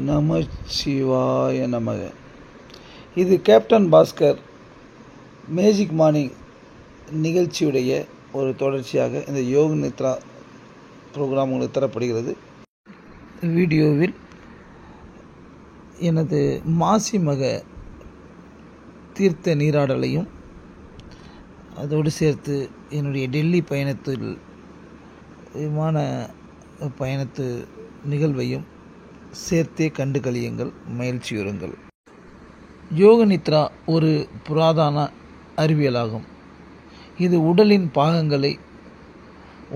நமச்சிவாய நமக. இது captain Bhaskar magic morning நிகழ்ச்சியுடைய ஒரு தொடர்ச்சியாக இந்த யோக நித்ரா ப்ரோக்ராம் உங்களுக்கு தரப்படுகிறது. வீடியோவில் எனது மாசி மக தீர்த்த நீராடலையும் அதோடு சேர்த்து என்னுடைய டெல்லி பயணத்தில் விமான பயணத்து நிகழ்வையும் சேர்த்தே கண்டு கழியுங்கள், மகிழ்ச்சியுறுங்கள். யோக நித்ரா ஒரு புராதன அறிவியலாகும். இது உடலின் பாகங்களை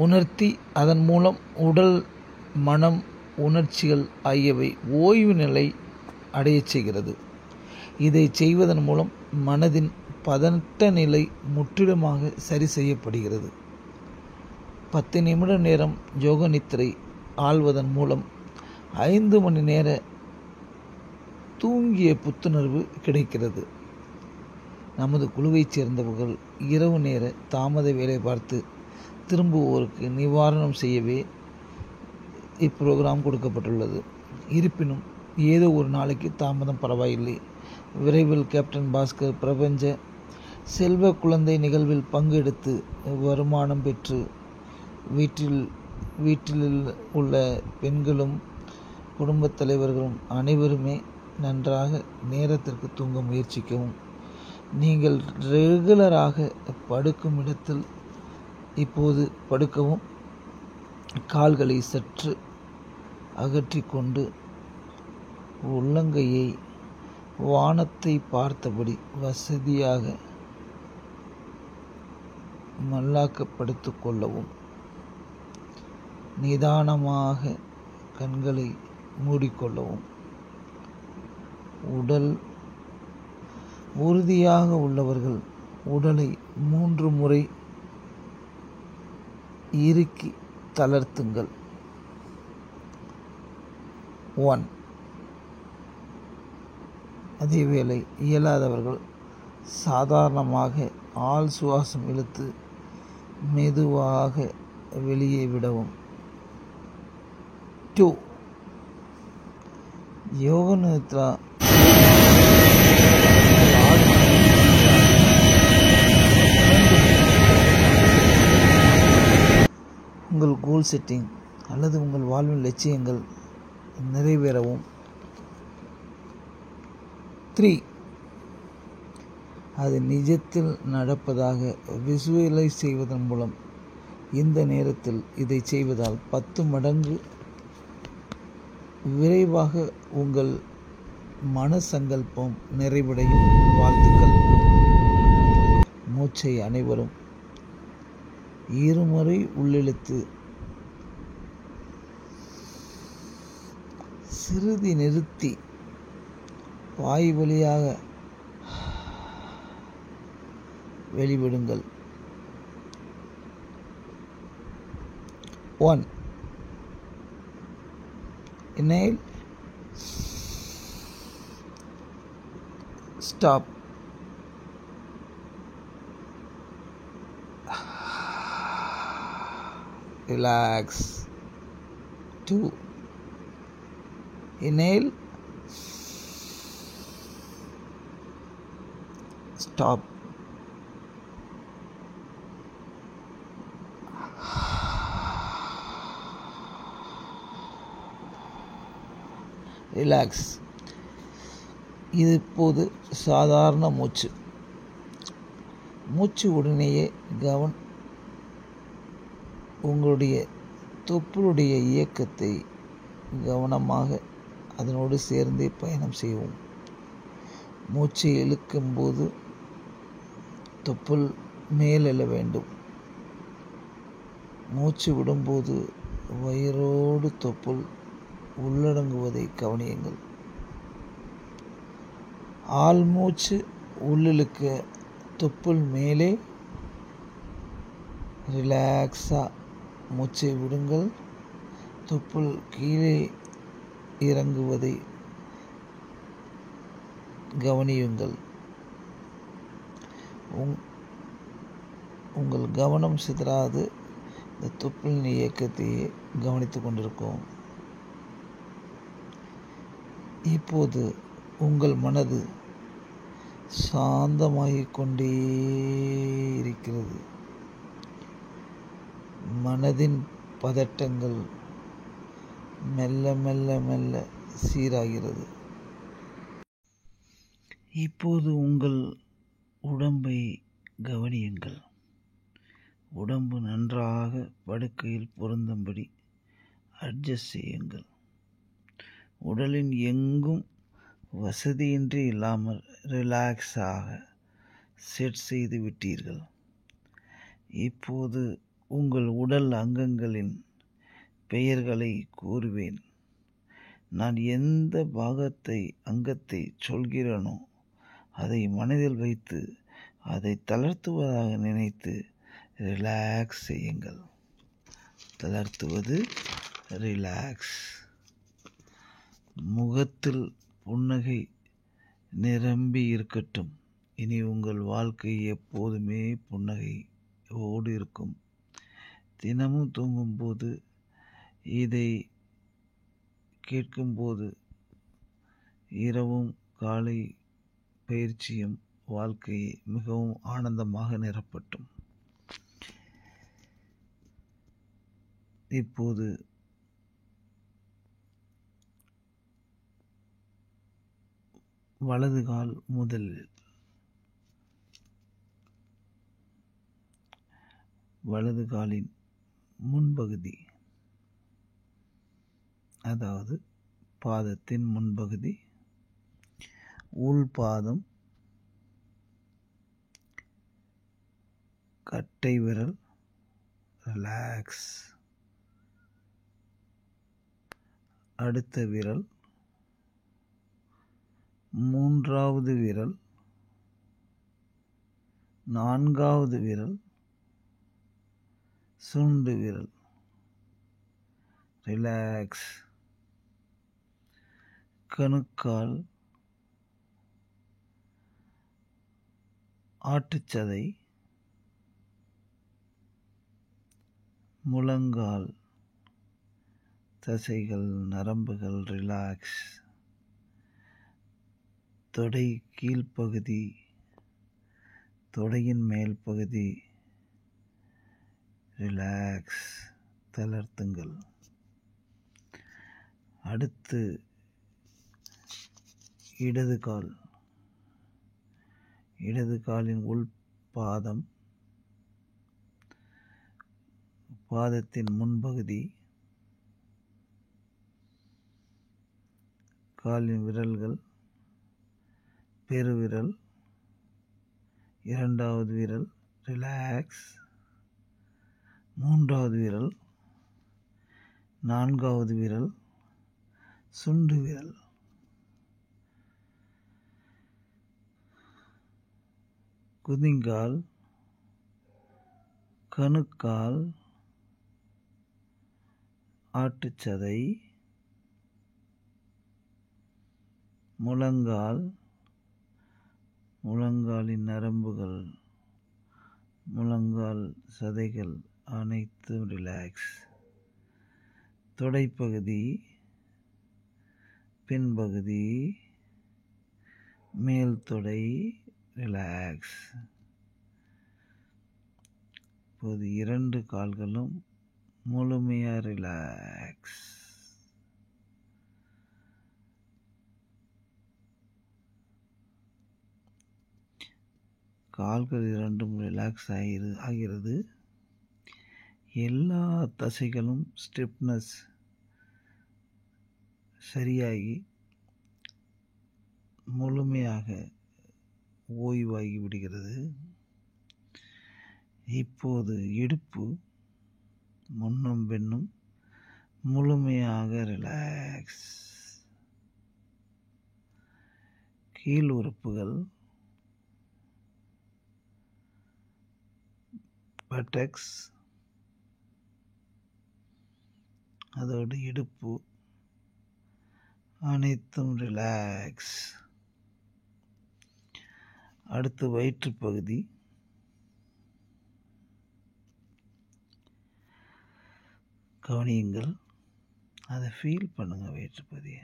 உணர்த்தி அதன் மூலம் உடல், மனம், உணர்ச்சிகள் ஆகியவை ஓய்வு நிலை அடையச் செய்கிறது. இதை செய்வதன் மூலம் மனதின் பதட்ட நிலை முற்றிலுமாக சரி செய்யப்படுகிறது. 10 நிமிட நேரம் யோக நித்திரை ஆள்வதன் மூலம் 5 மணி நேர தூங்கிய புத்துணர்வு கிடைக்கிறது. நமது குழுவைச் சேர்ந்தவர்கள் இரவு நேர தாமத வேலை பார்த்து திரும்புவோருக்கு நிவாரணம் செய்யவே இப்புரோகிராம் கொடுக்கப்பட்டுள்ளது. இருப்பினும் ஏதோ ஒரு நாளைக்கு தாமதம் பரவாயில்லை. விரைவில் கேப்டன் பாஸ்கர் பிரபஞ்ச செல்வ குழந்தை நிகழ்வில் பங்கெடுத்து வருமானம் பெற்று வீட்டில் உள்ள பெண்களும் குடும்பத் தலைவர்களும் அனைவருமே நன்றாக நேரத்திற்கு தூங்க முயற்சிக்கவும். நீங்கள் ரெகுலராக படுக்கும் இடத்தில் இப்போது படுக்கவும். கால்களை சற்று அகற்றிக்கொண்டு உள்ளங்கையை வானத்தை பார்த்தபடி வசதியாக மல்லாக்கப்படுத்திக் கொள்ளவும். நிதானமாக கண்களை மூடிக்கொள்ளவும். உடல் உறுதியாக உள்ளவர்கள் உடலை 3 முறை இறுக்கி தளர்த்துங்கள். 1. அதேவேளை இயலாதவர்கள் சாதாரணமாக ஆழ் சுவாசம் இழுத்து மெதுவாக வெளியே விடவும். 2. யோக நித்ரா உங்கள் கோல் செட்டிங் அல்லது உங்கள் வாழ்வின் லட்சியங்கள் நிறைவேறவும். 3. அது நிஜத்தில் நடப்பதாக விசுவலைஸ் செய்வதன் மூலம். இந்த நேரத்தில் இதை செய்வதால் 10 மடங்கு விரைவாக உங்கள் மன சங்கல்பம் நிறைவடையும். வாழ்த்துக்கள். மூச்சை அனைவரும் 2 முறை உள்ளிழுத்து சிறிது நிறுத்தி வாய் வழியாக வெளிவிடுங்கள். 1. Inhale. Stop. Relax. 2. Inhale. Stop. Relax. இது இப்போது சாதாரண மூச்சு. உடனேயே உங்களுடைய தொப்புளுடைய இயக்கத்தை கவனமாக அதனோடு சேர்ந்தே பயணம் செய்வோம். மூச்சை இழுக்கும்போது தொப்புள் மேலெழ வேண்டும். மூச்சு விடும்போது வயிறோடு தொப்புள் உள்ளடங்குவதை கவனியுங்கள். ஆழ்மூச்சு உள்ளிழுக்க தொப்புள் மேலே. ரிலாக்ஸாக மூச்சை விடுங்கள். தொப்புள் கீழே இறங்குவதை கவனியுங்கள். உங்கள் கவனம் சிதறாது இந்த தொப்புளின் இயக்கத்தையே கவனித்து கொண்டிருக்கும். இப்போது உங்கள் மனது சாந்தமாகிக் கொண்டே இருக்கிறது. மனதின் பதட்டங்கள் மெல்ல மெல்ல மெல்ல சீராகிறது. இப்போது உங்கள் உடம்பை கவனியுங்கள். உடம்பு நன்றாக படுக்கையில் பொருந்தும்படி அட்ஜஸ்ட் செய்யுங்கள். உடலின் எங்கும் வசதியின்றி இல்லாமல் ரிலாக்ஸாக செட் செய்து விட்டீர்கள். இப்போது உங்கள் உடல் அங்கங்களின் பெயர்களை கூறுவேன். நான் எந்த அங்கத்தை சொல்கிறேனோ அதை மனதில் வைத்து அதை தளர்த்துவதாக நினைத்து ரிலாக்ஸ் செய்யுங்கள். தளர்த்துவது ரிலாக்ஸ். முகத்தில் புன்னகை நிரம்பி இருக்கட்டும். இனி உங்கள் வாழ்க்கை எப்போதுமே புன்னகையோடு இருக்கும். தினமும் தூங்கும்போது இதை கேட்கும்போது இரவும் காலை பயிற்சியும் வாழ்க்கையை மிகவும் ஆனந்தமாக நிரப்பட்டும். இப்போது வலது கால் முதலில். வலது காலின் முன்பகுதி, அதாவது பாதத்தின் முன்பகுதி, உள்பாதம், கட்டை விரல் ரிலாக்ஸ். அடுத்த விரல், மூன்றாவது விரல், நான்காவது விரல், சுண்டு விரல் ரிலாக்ஸ். கணுக்கால், ஆட்டுச்சதை, முழங்கால் தசைகள் நரம்புகள் ரிலாக்ஸ். தொடை கீழ்ப்பகுதி, தொடையின் மேல் பகுதி ரிலாக்ஸ். தளர்த்துங்கள். அடுத்து இடது கால். இடது காலின் உள் பாதம், பாதத்தின் முன்பகுதி, காலின் விரல்கள், பெருவிரல், இரண்டாவது விரல் ரிலாக்ஸ். மூன்றாவது விரல், நான்காவது விரல், சுண்டு விரல். குதிங்கால், கணுக்கால், ஆட்டுச்சதை, முழங்கால், முழங்காலின் நரம்புகள், முழங்கால் சதைகள் அனைத்தும் ரிலாக்ஸ். தொடைப்பகுதி, பின்பகுதி, மேல் தொடை ரிலாக்ஸ். இப்போது இரண்டு கால்களும் முழுமையாக ரிலாக்ஸ். கால்கள் இரண்டும் ரிலாக்ஸ் ஆகிறது. எல்லா தசைகளும் ஸ்டிப்னஸ் சரியாகி முழுமையாக ஓய்வாகி விடுகிறது. இப்போது இடுப்பு முன்னும் பின்னும் முழுமையாக ரிலாக்ஸ். கீழ் உறுப்புகள், பட்டக்ஸ், அதோடு இடுப்பு அனைத்தும் ரிலாக்ஸ். அடுத்து வயிற்றுப்பகுதி, கவனியுங்கள், அதை ஃபீல் பண்ணுங்க. வயிற்றுப்பகுதியை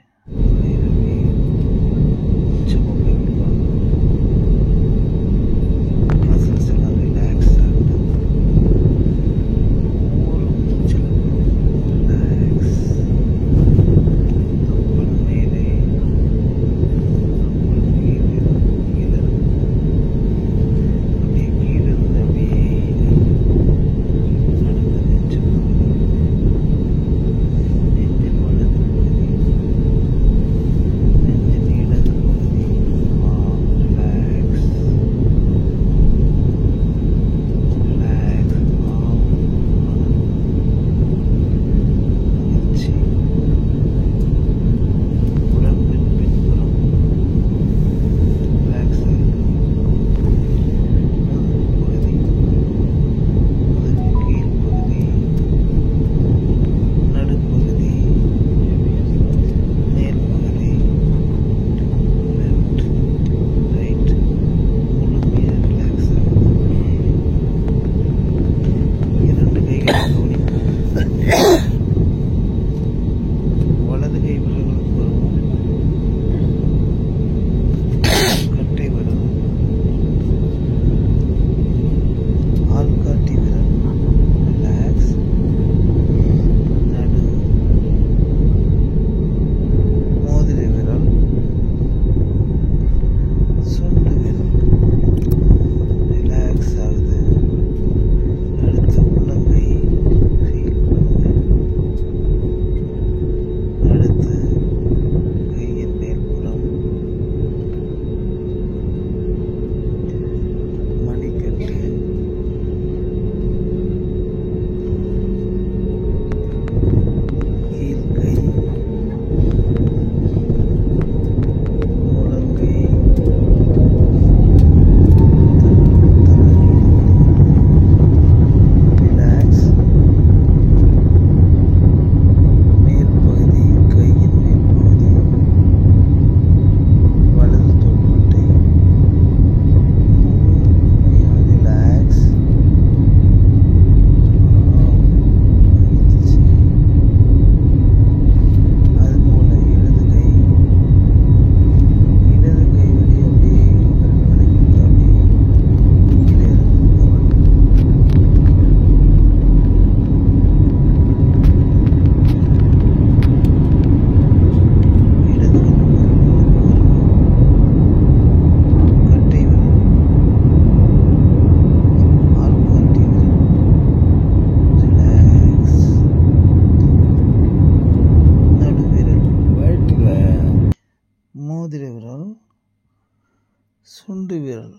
சுண்டு விரல்,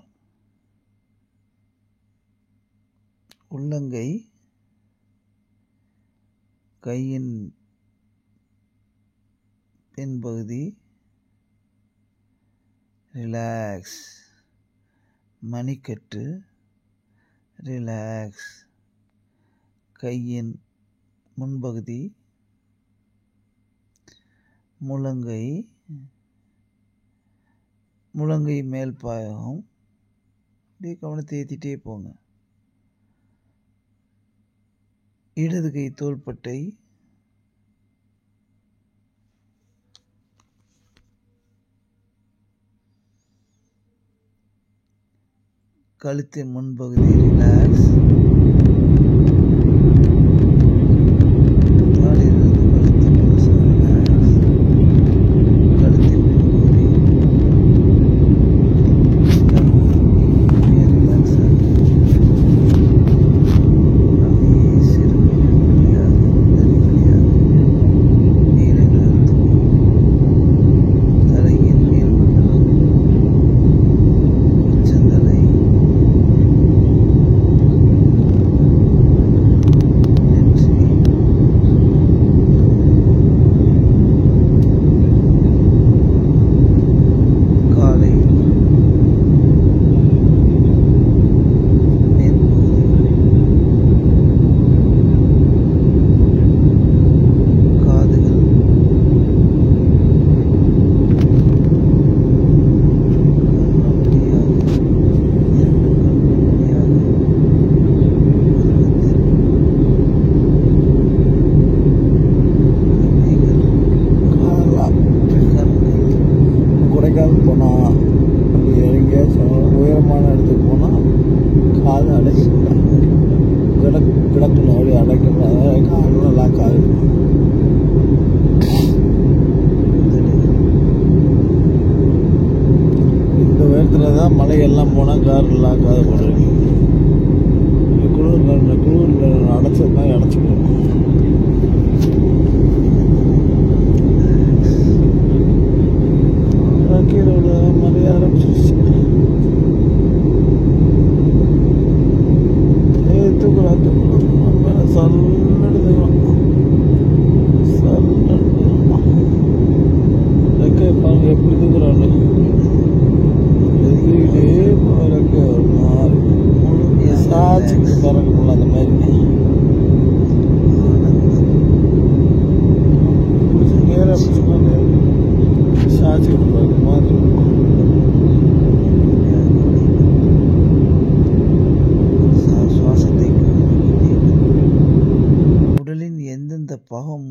உள்ளங்கை, கையின் பின்பகுதி ரிலாக்ஸ், மணிக்கட்டு ரிலாக்ஸ், கையின் முன்பகுதி, முழங்கை, முழங்கை மேல் பாகம், அப்படியே கவனத்தை ஏற்றிட்டே போங்க. இடது கை தோள்பட்டை, கழுத்தின் முன்பகுதி ரிலாக்ஸ்,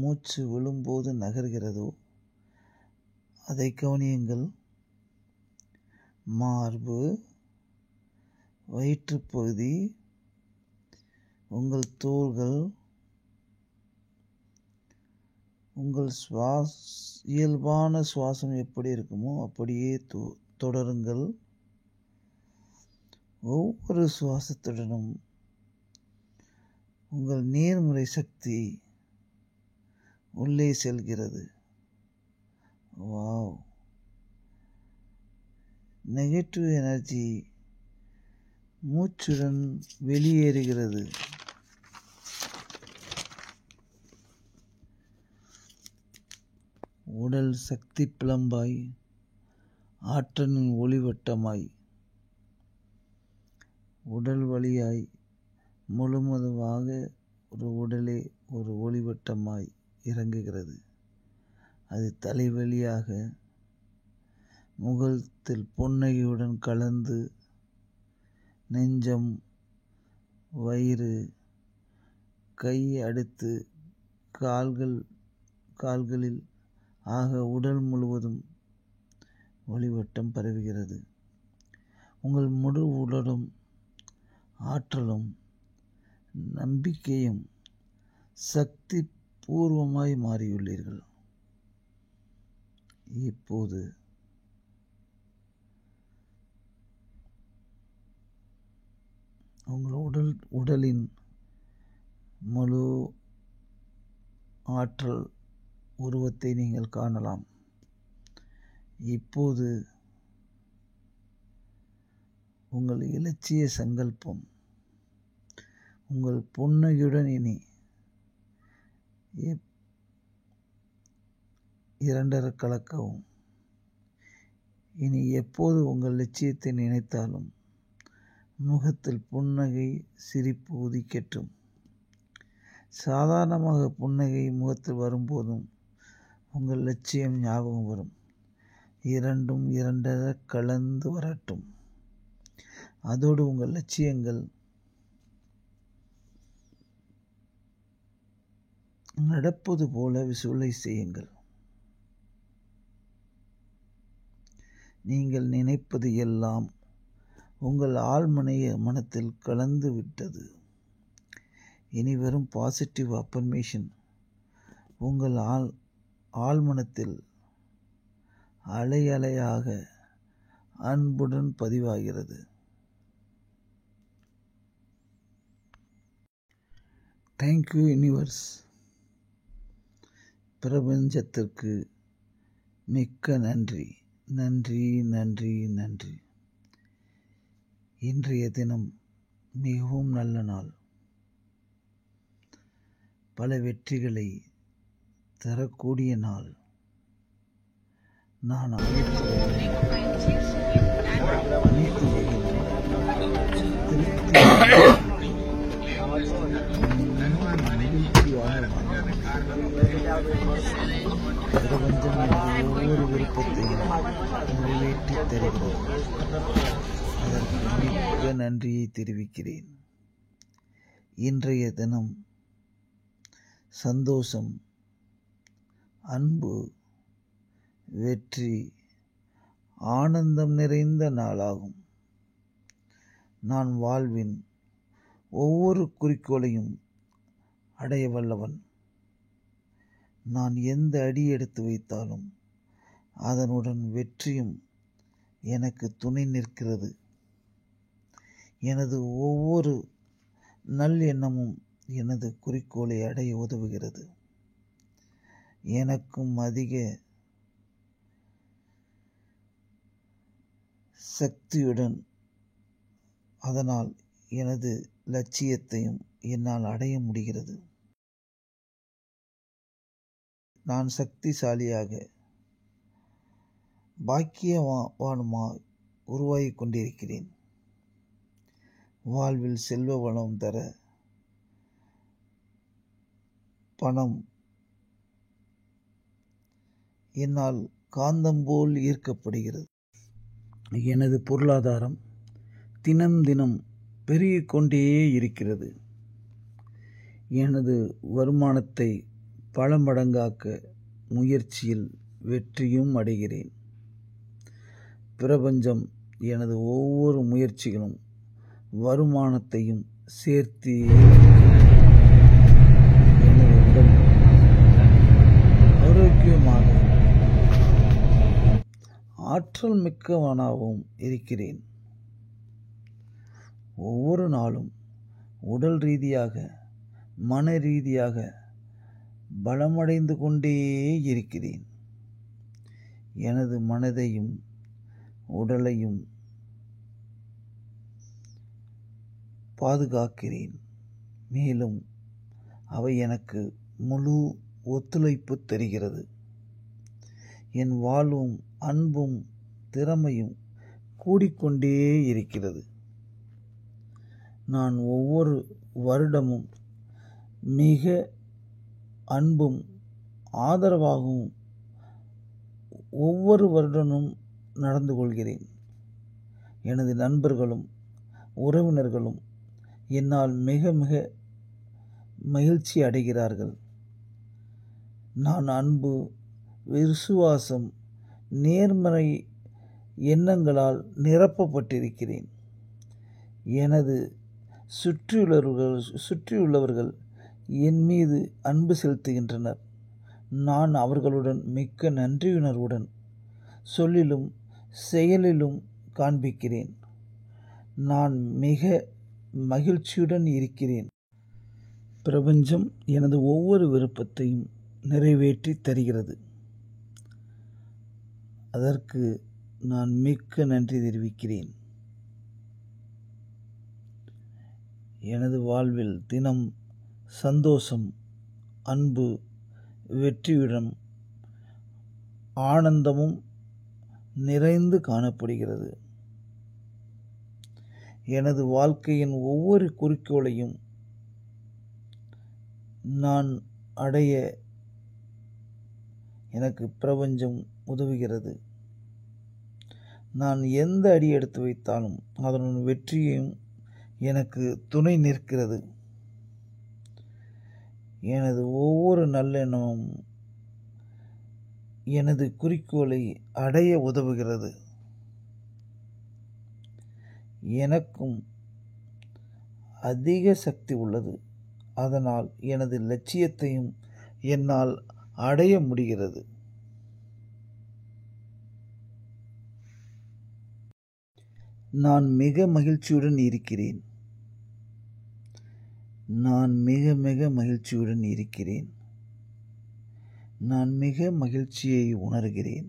மூச்சு விழும்போது நகர்கிறதோ அதை கவனியுங்கள். மார்பு, வயிற்றுப்பகுதி, உங்கள் தோள்கள், உங்கள் இயல்பான சுவாசம் எப்படி இருக்குமோ அப்படியே தொடருங்கள். ஒவ்வொரு சுவாசத்துடனும் உங்கள் நேர்மறை சக்தி உள்ளே செல்கிறது. வாவ்! நெகட்டிவ் எனர்ஜி மூச்சுடன் வெளியேறுகிறது. உடல் சக்தி பிளம்பாய், ஆற்றலின் ஒளிவட்டமாய், உடல் வழியாய் முழுவதுமாக ஒரு உடலே ஒரு ஒளிவட்டமாய் இறங்குகிறது. அது தலைவலியாக முகத்தில் புன்னகையுடன் கலந்து நெஞ்சம், வயிறு, கை, அடுத்து கால்களில் ஆக உடல் முழுவதும் ஒளிவட்டம் பரவுகிறது. உங்கள் முழு உடலும் ஆற்றலும் நம்பிக்கையும் சக்தி பூர்வமாய் மாறியுள்ளீர்கள். இப்போது உங்கள் உடலின் முழு ஆற்றல் உருவத்தை நீங்கள் காணலாம். இப்போது உங்கள் இலட்சிய சங்கல்பம் உங்கள் புன்னகையுடன் இனி இரண்டர கலக்கவும். இனி எப்போது உங்கள் லட்சியத்தை நினைத்தாலும் முகத்தில் புன்னகை, சிரிப்பு உதிக்கட்டும். சாதாரணமாக புன்னகை முகத்தில் வரும்போதும் உங்கள் லட்சியம் ஞாபகம் வரும். இரண்டும் இரண்டர கலந்து வரட்டும். அதோடு உங்கள் லட்சியங்கள் நடப்பது போல விசுவலைஸ் செய்யுங்கள். நீங்கள் நினைப்பது எல்லாம் உங்கள் மனத்தில் கலந்து விட்டது. இனி வரும் பாசிட்டிவ் அஃபர்மேஷன் உங்கள் ஆழ்மனத்தில் அலை அலையாக அன்புடன் பதிவாகிறது. Thank you universe. பிரபஞ்சத்திற்கு மிக்க நன்றி, நன்றி, நன்றி, நன்றி. இன்றைய தினம் மிகவும் நல்ல நாள். பல வெற்றிகளை தரக்கூடிய நாள். நான் பிரபஞ்சம் ஒவ்வொரு விருப்பத்தையும் நிறைவேற்றி தருகிறது. அதற்கு மிக்க நன்றியை தெரிவிக்கிறேன். இன்றைய தினம் சந்தோஷம், அன்பு, வெற்றி, ஆனந்தம் நிறைந்த நாளாகும். நான் வாழ்வின் ஒவ்வொரு குறிக்கோளையும் அடைய வல்லவன். நான் எந்த அடி எடுத்து வைத்தாலும் அதனுடன் வெற்றியும் எனக்கு துணை நிற்கிறது. எனது ஒவ்வொரு நல் எண்ணமும் எனது குறிக்கோளை அடைய உதவுகிறது. எனக்கும் அதிக சக்தியுடன் அதனால் எனது லட்சியத்தையும் என்னால் அடைய முடிகிறது. நான் சக்திசாலியாக பாக்கியவானுமாக உருவாகி கொண்டிருக்கிறேன். வாழ்வில் செல்வ வளம் தர பணம் என்னால் காந்தம் போல் ஈர்க்கப்படுகிறது. எனது பொருளாதாரம் தினம் தினம் பெருகிக் கொண்டே இருக்கிறது. எனது வருமானத்தை பல மடங்காக்க முயற்சியில் வெற்றியும் அடைகிறேன். பிரபஞ்சம் எனது ஒவ்வொரு முயற்சிகளும் வருமானத்தையும் சேர்த்து எனது உடல் ஆரோக்கியமாக ஆற்றல் மிக்கவனாகவும் இருக்கிறேன். ஒவ்வொரு நாளும் உடல் ரீதியாக மன ரீதியாக பலமடைந்து கொண்டே இருக்கிறேன். எனது மனதையும் உடலையும் பாதுகாக்கிறேன். மேலும் அவை எனக்கு முழு ஒத்துழைப்பு தருகிறது. என் வாழ்வும் அன்பும் திறமையும் கூடிக்கொண்டே இருக்கிறது. நான் ஒவ்வொரு வருடமும் மிக அன்பும் ஆதரவாகவும் ஒவ்வொரு வருடமும் நடந்து கொள்கிறேன். எனது நண்பர்களும் உறவினர்களும் என்னால் மிக மிக மகிழ்ச்சி அடைகிறார்கள். நான் அன்பு, விசுவாசம், நேர்மறை எண்ணங்களால் நிரப்பப்பட்டிருக்கிறேன். எனது சுற்றியுள்ளவர்கள் என் மீது அன்பு செலுத்துகின்றனர். நான் அவர்களுடன் மிக்க நன்றியுணர்வுடன் சொல்லிலும் செயலிலும் காண்பிக்கிறேன். நான் மிக மகிழ்ச்சியுடன் இருக்கிறேன். பிரபஞ்சம் எனது ஒவ்வொரு விருப்பத்தையும் நிறைவேற்றி தருகிறது. அதற்கு நான் மிக்க நன்றி தெரிவிக்கிறேன். எனது வாழ்வில் தினம் சந்தோஷம், அன்பு, வெற்றியுடன் ஆனந்தமும் நிறைந்து காணப்படுகிறது. எனது வாழ்க்கையின் ஒவ்வொரு குறிக்கோளையும் நான் அடைய எனக்கு பிரபஞ்சம் உதவுகிறது. நான் எந்த அடி எடுத்து வைத்தாலும் அதனுடன் வெற்றியும் எனக்கு துணை நிற்கிறது. எனது ஒவ்வொரு நல்லெண்ணமும் எனது குறிக்கோளை அடைய உதவுகிறது. எனக்கும் அதிக சக்தி உள்ளது. அதனால் எனது லட்சியத்தையும் என்னால் அடைய முடிகிறது. நான் மிக மகிழ்ச்சியுடன் இருக்கிறேன். நான் மிக மிக மகிழ்ச்சியுடன் இருக்கிறேன். நான் மிக மகிழ்ச்சியை உணர்கிறேன்.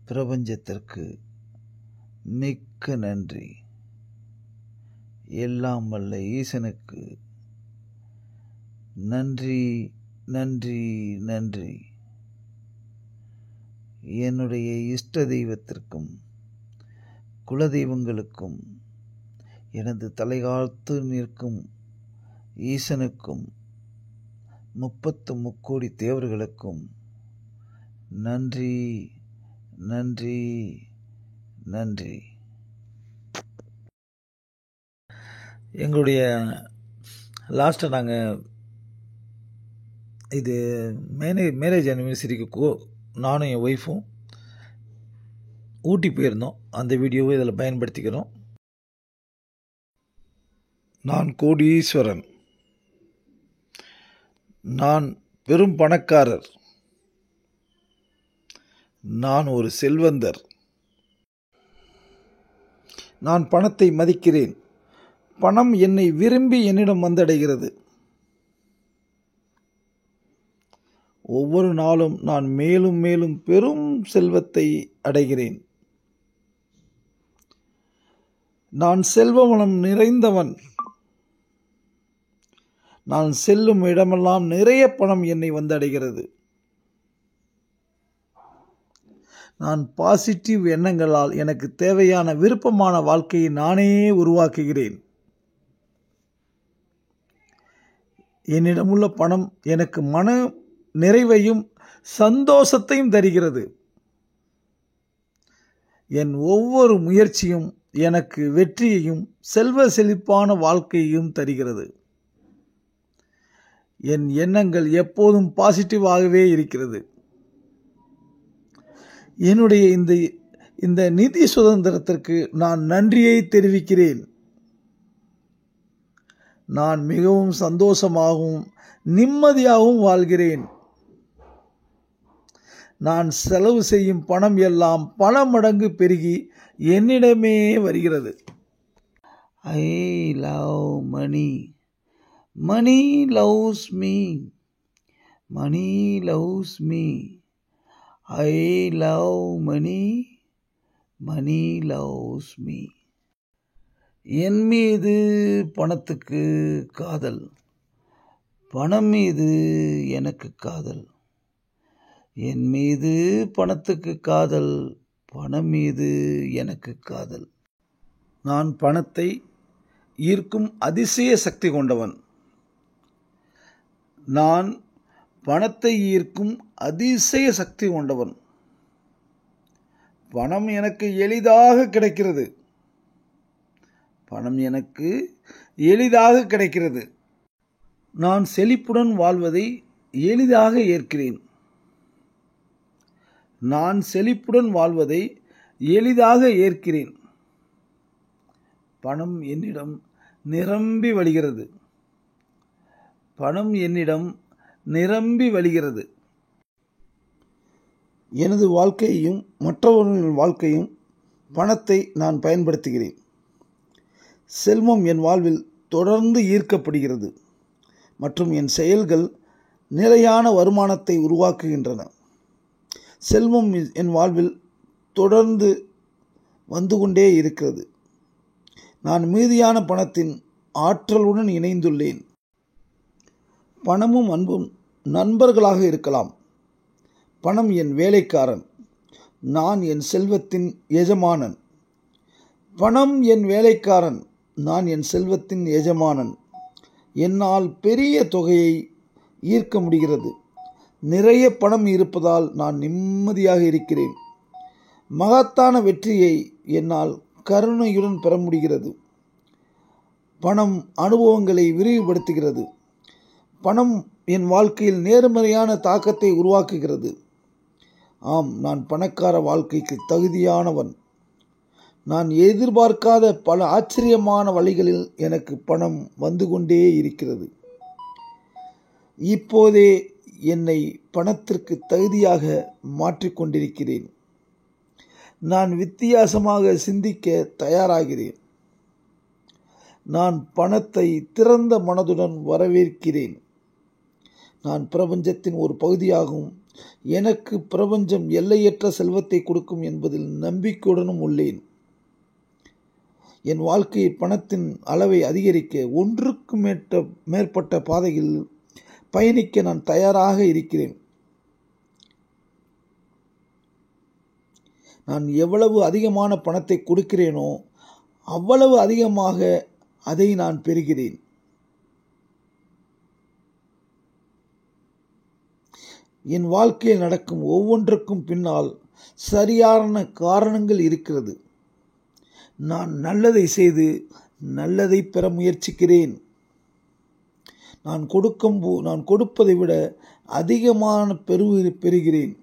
பிரபஞ்சத்திற்கு மிக்க நன்றி. எல்லாம் வல்ல ஈசனுக்கு நன்றி, நன்றி, நன்றி. என்னுடைய இஷ்ட தெய்வத்திற்கும் குலதெய்வங்களுக்கும் எனது தலைகாத்து நிற்கும் ஈசனுக்கும் 30 முக்கோடி தேவர்களுக்கும் நன்றி, நன்றி, நன்றி. எங்களுடைய லாஸ்ட்டாக நாங்கள் இது மேரேஜ் அனிவர்சரிக்கு நானும் என் ஒய்ஃபும் ஊட்டி போயிருந்தோம். அந்த வீடியோவை இதில் பயன்படுத்திக்கிறோம். நான் கோடீஸ்வரன். நான் பெரும் பணக்காரர். நான் ஒரு செல்வந்தர். நான் பணத்தை மதிக்கிறேன். பணம் என்னை விரும்பி என்னிடம் வந்தடைகிறது. ஒவ்வொரு நாளும் நான் மேலும் மேலும் பெரும் செல்வத்தை அடைகிறேன். நான் செல்வ வளம் நிறைந்தவன். நான் செல்லும் இடமெல்லாம் நிறைய பணம் என்னை வந்தடைகிறது. நான் பாசிட்டிவ் எண்ணங்களால் எனக்கு தேவையான விருப்பமான வாழ்க்கையை நானே உருவாக்குகிறேன். என்னிடமுள்ள பணம் எனக்கு மன நிறைவையும் சந்தோஷத்தையும் தருகிறது. என் ஒவ்வொரு முயற்சியும் எனக்கு வெற்றியையும் செல்வ செழிப்பான வாழ்க்கையையும் தருகிறது. என் எண்ணங்கள் எப்போதும் பாசிட்டிவாகவே இருக்கிறது. என்னுடைய இந்த நிதி சுதந்திரத்திற்கு நான் நன்றியை தெரிவிக்கிறேன். நான் மிகவும் சந்தோஷமாகவும் நிம்மதியாகவும் வாழ்கிறேன். நான் செலவு செய்யும் பணம் எல்லாம் பல மடங்கு பெருகி என்னிடமே வருகிறது. I love money. Money loves me. Money loves me. I love money. Money loves me. என் மீது பணத்துக்கு காதல். பணம் மீது எனக்கு காதல். என் மீது பணத்துக்கு காதல். பணம் மீது எனக்கு காதல். நான் பணத்தை ஈர்க்கும் அதிசய சக்தி கொண்டவன். நான் பணத்தை ஈர்க்கும் அதிசய சக்தி கொண்டவன். பணம் எனக்கு எளிதாக கிடைக்கிறது. பணம் எனக்கு எளிதாக கிடைக்கிறது. நான் செழிப்புடன் வாழ்வதை எளிதாக ஏற்கிறேன். நான் செழிப்புடன் வாழ்வதை எளிதாக ஏற்கிறேன். பணம் என்னிடம் நிரம்பி வழிகிறது. பணம் என்னிடம் நிரம்பி வழிகிறது. எனது வாழ்க்கையையும் மற்றவர்களின் வாழ்க்கையும் பணத்தை நான் பயன்படுத்துகிறேன். செல்வம் என் வாழ்வில் தொடர்ந்து ஈர்க்கப்படுகிறது மற்றும் என் செயல்கள் நிலையான வருமானத்தை உருவாக்குகின்றன. செல்வம் என் வாழ்வில் தொடர்ந்து வந்து கொண்டே இருக்கிறது. நான் மீதியான பணத்தின் ஆற்றலுடன் இணைந்துள்ளேன். பணமும் அன்பும் நண்பர்களாக இருக்கலாம். பணம் என் வேலைக்காரன். நான் என் செல்வத்தின் எஜமானன். பணம் என் வேலைக்காரன். நான் என் செல்வத்தின் எஜமானன். என்னால் பெரிய தொகையை ஈர்க்க முடிகிறது. நிறைய பணம் இருப்பதால் நான் நிம்மதியாக இருக்கிறேன். மகத்தான வெற்றியை என்னால் கருணையுடன் பெற முடிகிறது. பணம் அனுபவங்களை விரிவுபடுத்துகிறது. பணம் என் வாழ்க்கையில் நேர்மறையான தாக்கத்தை உருவாக்குகிறது. ஆம், நான் பணக்கார வாழ்க்கைக்கு தகுதியானவன். நான் எதிர்பார்க்காத பல ஆச்சரியமான வழிகளில் எனக்கு பணம் வந்து கொண்டே இருக்கிறது. இப்போதே என்னை பணத்திற்கு தகுதியாக மாற்றிக்கொண்டிருக்கிறேன். நான் வித்தியாசமாக சிந்திக்க தயாராகிறேன். நான் பணத்தை திறந்த மனதுடன் வரவேற்கிறேன். நான் பிரபஞ்சத்தின் ஒரு பகுதியாகவும் எனக்கு பிரபஞ்சம் எல்லையற்ற செல்வத்தை கொடுக்கும் என்பதில் நம்பிக்கையுடனும் உள்ளேன். என் வாழ்க்கையில் பணத்தின் அளவை அதிகரிக்க ஒன்றுக்கு மேற்பட்ட பாதையில் பயணிக்க நான் தயாராக இருக்கிறேன். நான் எவ்வளவு அதிகமான பணத்தை கொடுக்கிறேனோ அவ்வளவு அதிகமாக அதை நான் பெறுகிறேன். என் வாழ்க்கையில் நடக்கும் ஒவ்வொன்றுக்கும் பின்னால் சரியான காரணங்கள் இருக்கிறது. நான் நல்லதை செய்து நல்லதை பெற முயற்சிக்கிறேன். நான் கொடுப்பதை விட அதிகமான பெறுகிறேன்.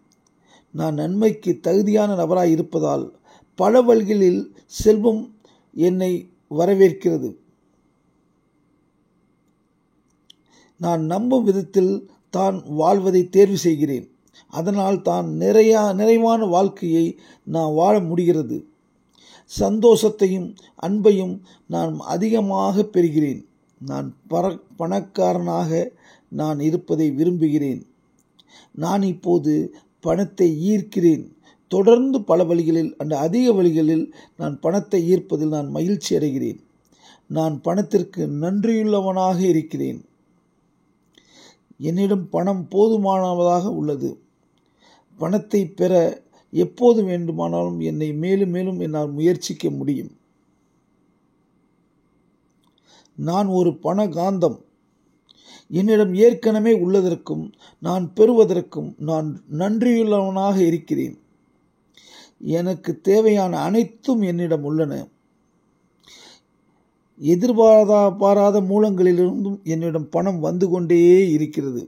நான் நன்மைக்கு தகுதியான நபராய் இருப்பதால் பல வழிகளில் செல்வம் என்னை வரவேற்கிறது. நான் நம்பும் விதத்தில் தான் வாழ்வதை தேர்வு செய்கிறேன். அதனால் தான் நிறைவான வாழ்க்கையை நான் வாழ முடிகிறது. சந்தோஷத்தையும் அன்பையும் நான் அதிகமாக பெறுகிறேன். நான் பணக்காரனாக நான் இருப்பதை விரும்புகிறேன். நான் இப்போது பணத்தை ஈர்க்கிறேன். தொடர்ந்து பல வழிகளில் அதிக வழிகளில் நான் பணத்தை ஈர்ப்பதில் நான் மகிழ்ச்சி அடைகிறேன். நான் பணத்திற்கு நன்றியுள்ளவனாக இருக்கிறேன். என்னிடம் பணம் போதுமானதாக உள்ளது. பணத்தை பெற எப்போது வேண்டுமானாலும் என்னை மேலும் மேலும் என்னால் முயற்சிக்க முடியும். நான் ஒரு பண காந்தம். என்னிடம் ஏற்கனவே உள்ளதற்கும் நான் பெறுவதற்கும் நான் நன்றியுள்ளவனாக இருக்கிறேன். எனக்கு தேவையான அனைத்தும் என்னிடம் உள்ளன. பாராத மூலங்களிலிருந்தும் என்னிடம் பணம் வந்து கொண்டே இருக்கிறது.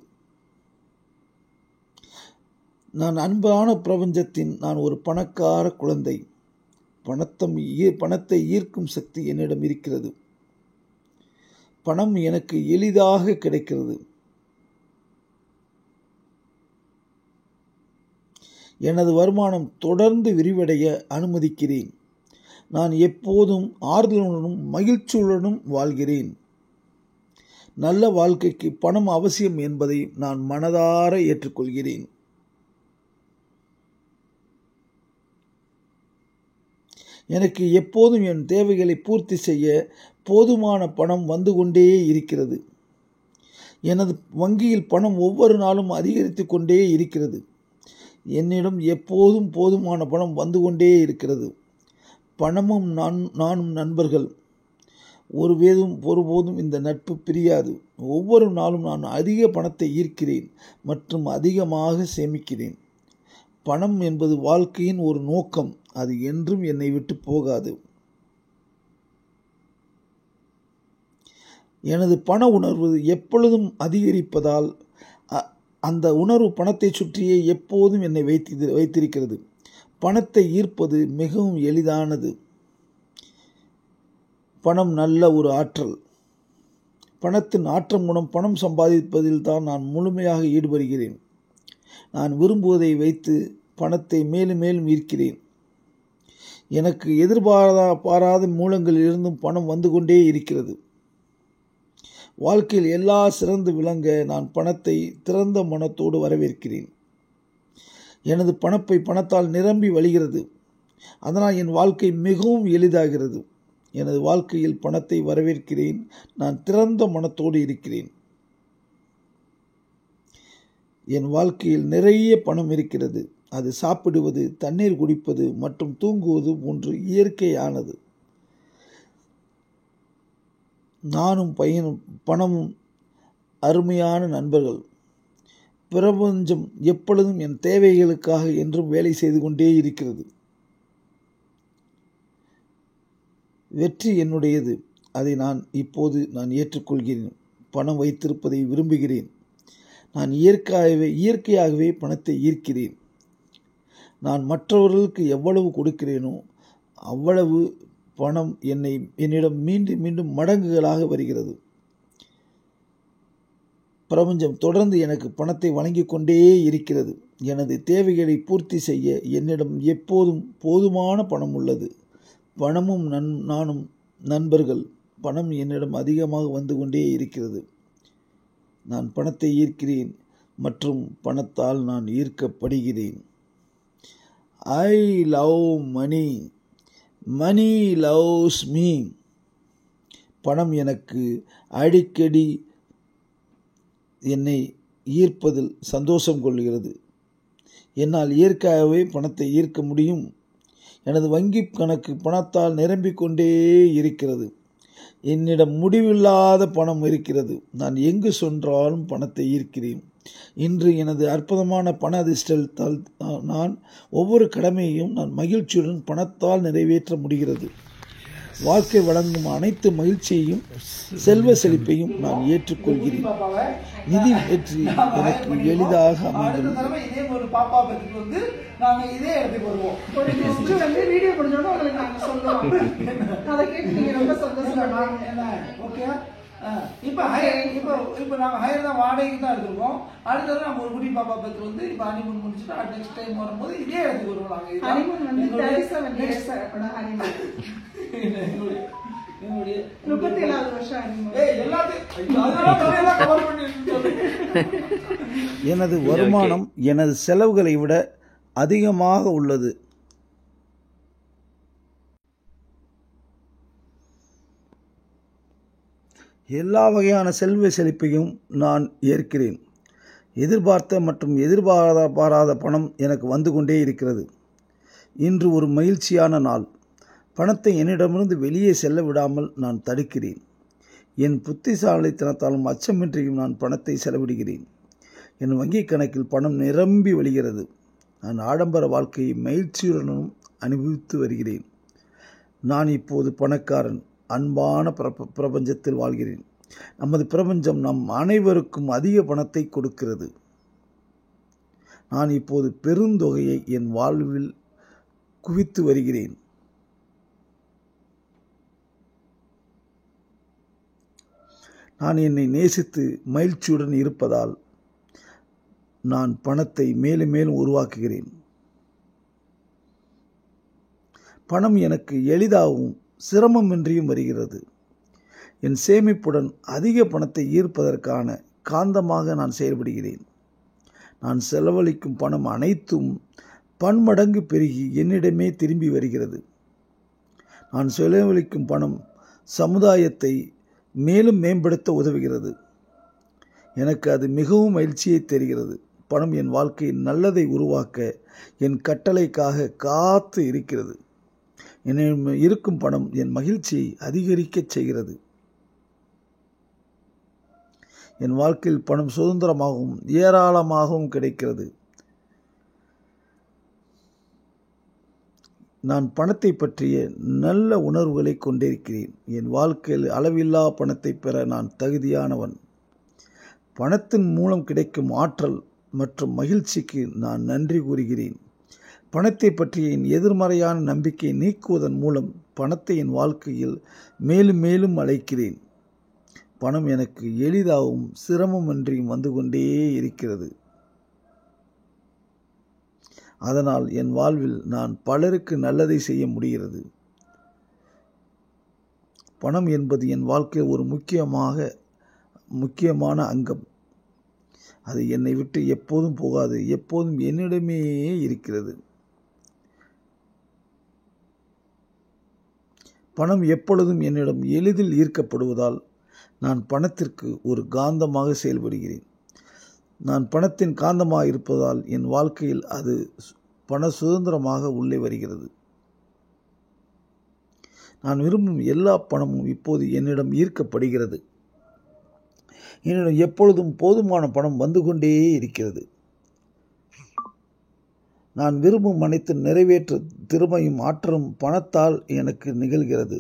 நான் அன்பான பிரபஞ்சத்தின் நான் ஒரு பணக்கார குழந்தை. பணத்தை ஈர்க்கும் சக்தி என்னிடம் இருக்கிறது. பணம் எனக்கு எளிதாக கிடைக்கிறது. எனது வருமானம் தொடர்ந்து விரிவடைய அனுமதிக்கிறேன். நான் எப்போதும் ஆறுதலுடனும் மகிழ்ச்சியுடனும் வாழ்கிறேன். நல்ல வாழ்க்கைக்கு பணம் அவசியம் என்பதை நான் மனதார ஏற்றுக்கொள்கிறேன். எனக்கு எப்போதும் என் தேவைகளை பூர்த்தி செய்ய போதுமான பணம் வந்து கொண்டே இருக்கிறது. எனது வங்கியில் பணம் ஒவ்வொரு நாளும் அதிகரித்து கொண்டே இருக்கிறது. என்னிடம் எப்போதும் போதுமான பணம் வந்து கொண்டே இருக்கிறது. பணமும் நானும் நண்பர்கள். ஒருபோதும் இந்த நட்பு பிரியாது. ஒவ்வொரு நாளும் நான் அதிக பணத்தை ஈர்க்கிறேன் மற்றும் அதிகமாக சேமிக்கிறேன். பணம் என்பது வாழ்க்கையின் ஒரு நோக்கம். அது என்றும் என்னை விட்டு போகாது. எனது பண உணர்வு எப்பொழுதும் அதிகரிப்பதால் அந்த உணர்வு பணத்தை சுற்றியே எப்போதும் என்னை வைத்திருக்கிறது. பணத்தை ஈர்ப்பது மிகவும் எளிதானது. பணம் நல்ல ஒரு ஆற்றல். பணத்தின் ஆற்றல் மூலம் பணம் சம்பாதிப்பதில் தான் நான் முழுமையாக ஈடுபடுகிறேன். நான் விரும்புவதை வைத்து பணத்தை மேலும் மேலும் ஈர்க்கிறேன். எனக்கு பாராத மூலங்களிலிருந்தும் பணம் வந்து கொண்டே இருக்கிறது. வாழ்க்கையில் எல்லா சிறந்து விளங்க நான் பணத்தை திறந்த மனத்தோடு வரவேற்கிறேன். எனது பணத்தால் நிரம்பி வழிகிறது. அதனால் என் வாழ்க்கை மிகவும் எளிதாகிறது. எனது வாழ்க்கையில் பணத்தை வரவேற்கிறேன். நான் திறந்த மனத்தோடு இருக்கிறேன். என் வாழ்க்கையில் நிறைய பணம் இருக்கிறது. அது சாப்பிடுவது, தண்ணீர் குடிப்பது மற்றும் தூங்குவது போன்று இயற்கையானது. நானும் பணமும் அருமையான நண்பர்கள். பிரபஞ்சம் எப்பொழுதும் என் தேவைகளுக்காக என்றும் வேலை செய்து கொண்டே இருக்கிறது. வெற்றி என்னுடையது. அதை நான் ஏற்றுக்கொள்கிறேன். பணம் வைத்திருப்பதை விரும்புகிறேன். நான் இயற்கையாகவே பணத்தை ஈர்க்கிறேன். நான் மற்றவர்களுக்கு எவ்வளவு கொடுக்கிறேனோ அவ்வளவு பணம் என்னிடம் மீண்டும் மீண்டும் மடங்குகளாக வருகிறது. பிரபஞ்சம் தொடர்ந்து எனக்கு பணத்தை வழங்கிக் கொண்டே இருக்கிறது. எனது தேவைகளை பூர்த்தி செய்ய என்னிடம் எப்போதும் போதுமான பணம் உள்ளது. பணமும் நானும் நண்பர்கள். பணம் என்னிடம் அதிகமாக வந்து கொண்டே இருக்கிறது. நான் பணத்தை ஈர்க்கிறேன் மற்றும் பணத்தால் நான் ஈர்க்கப்படுகிறேன். I love money. Money loves me. பணம் எனக்கு அடிக்கடி என்னை ஈர்ப்பதில் சந்தோஷம் கொள்கிறது. என்னால் இயற்கையாகவே பணத்தை ஈர்க்க முடியும். எனது வங்கி கணக்கு பணத்தால் நிரம்பிக் கொண்டே இருக்கிறது. என்னிடம் முடிவில்லாத பணம் இருக்கிறது. நான் எங்கு சென்றாலும் பணத்தை ஈர்க்கிறேன். இன்று எனது அற்புதமான பண அதிர்ஷ்டத்தால் நான் ஒவ்வொரு கடமையையும் நான் மகிழ்ச்சியுடன் பணத்தால் நிறைவேற்ற முடிகிறது. வாழ்க்கை வழங்கும் அனைத்து மகிழ்ச்சியையும் செல்வ செழிப்பையும் நான் ஏற்றுக்கொள்கிறேன். நிதி வெற்றி எனக்கு எளிதாக அமைகிறது. இப்போ நாங்கள் ஹையர் தான் வாடகைக்கு தான் எடுத்துருக்கோம். அடுத்தது நம்ம ஒரு குட்டி பாப்பா பற்றி வந்து இப்போ ஹனிமூன் முடிச்சுட்டு நெக்ஸ்ட் டைம் வரும்போது இதே இடத்துக்கு வருவோம். எனது வருமானம் எனது செலவுகளை விட அதிகமாக உள்ளது. எல்லா வகையான செல்வ செழிப்பையும் நான் ஏற்கிறேன். எதிர்பார்த்த மற்றும் எதிர்பாராத பணம் எனக்கு வந்து கொண்டே இருக்கிறது. இன்று ஒரு மகிழ்ச்சியான நாள். பணத்தை என்னிடமிருந்து வெளியே செல்ல விடாமல் நான் தடுக்கிறேன். என் புத்திசாலித்தனத்தாலும் அச்சமின்றியும் நான் பணத்தை செலவிடுகிறேன். என் வங்கிக் கணக்கில் பணம் நிரம்பி வழிகிறது. நான் ஆடம்பர வாழ்க்கையை மகிழ்ச்சியுடனும் அனுபவித்து வருகிறேன். நான் இப்போது பணக்காரன். அன்பான பிரபஞ்சத்தில் வாழ்கிறேன். நமது பிரபஞ்சம் நம் அனைவருக்கும் அதிக பணத்தை கொடுக்கிறது. நான் இப்போது பெருந்தொகையை என் வாழ்வில் குவித்து வருகிறேன். நான் என்னை நேசித்து மகிழ்ச்சியுடன் இருப்பதால் நான் பணத்தை மேலும் மேலும் உருவாக்குகிறேன். பணம் எனக்கு எளிதாகவும் சிரமமின்றியும் வருகிறது. என் சேமிப்புடன் அதிக பணத்தை ஈர்ப்பதற்கான காந்தமாக நான் செயல்படுகிறேன். நான் செலவழிக்கும் பணம் அனைத்தும் பன்மடங்கு பெருகி என்னிடமே திரும்பி வருகிறது. நான் செலவழிக்கும் பணம் சமுதாயத்தை மேலும் மேம்படுத்த உதவுகிறது. எனக்கு அது மிகவும் மகிழ்ச்சியை தருகிறது. பணம் என் வாழ்க்கையில் நல்லதை உருவாக்க என் கட்டளைக்காக காத்து இருக்கிறது. என்னிடம் இருக்கும் பணம் என் மகிழ்ச்சியை அதிகரிக்கச் செய்கிறது. என் வாழ்க்கையில் பணம் சுதந்திரமாகவும் ஏராளமாகவும் கிடைக்கிறது. நான் பணத்தை பற்றிய நல்ல உணர்வுகளை கொண்டிருக்கிறேன். என் வாழ்க்கையில் அளவில்லா பணத்தை பெற நான் தகுதியானவன். பணத்தின் மூலம் கிடைக்கும் ஆற்றல் மற்றும் மகிழ்ச்சிக்கு நான் நன்றி கூறுகிறேன். பணத்தை பற்றிய என் எதிர்மறையான நம்பிக்கையை நீக்குவதன் மூலம் பணத்தை என் வாழ்க்கையில் மேலும் மேலும் அழைக்கிறேன். பணம் எனக்கு எளிதாகவும் சிரமமின்றியும் வந்து கொண்டே இருக்கிறது. அதனால் என் வாழ்வில் நான் பலருக்கு நல்லதை செய்ய முடிகிறது. பணம் என்பது என் வாழ்க்கையில் ஒரு முக்கியமான அங்கம். அது என்னை விட்டு எப்போதும் போகாது, எப்போதும் என்னிடமே இருக்கிறது. பணம் எப்பொழுதும் என்னிடம் எளிதில் ஈர்க்கப்படுவதால் நான் பணத்திற்கு ஒரு காந்தமாக செயல்படுகிறேன். நான் பணத்தின் காந்தமாக இருப்பதால் என் வாழ்க்கையில் அது பண சுதந்திரமாக உள்ளே வருகிறது. நான் விரும்பும் எல்லா பணமும் இப்போது என்னிடம் ஈர்க்கப்படுகிறது. என்னிடம் எப்பொழுதும் போதுமான பணம் வந்து கொண்டே இருக்கிறது. நான் விரும்பும் அனைத்து நிறைவேற்ற திறமையும் ஆற்றலும் பணத்தால் எனக்கு நிகழ்கிறது.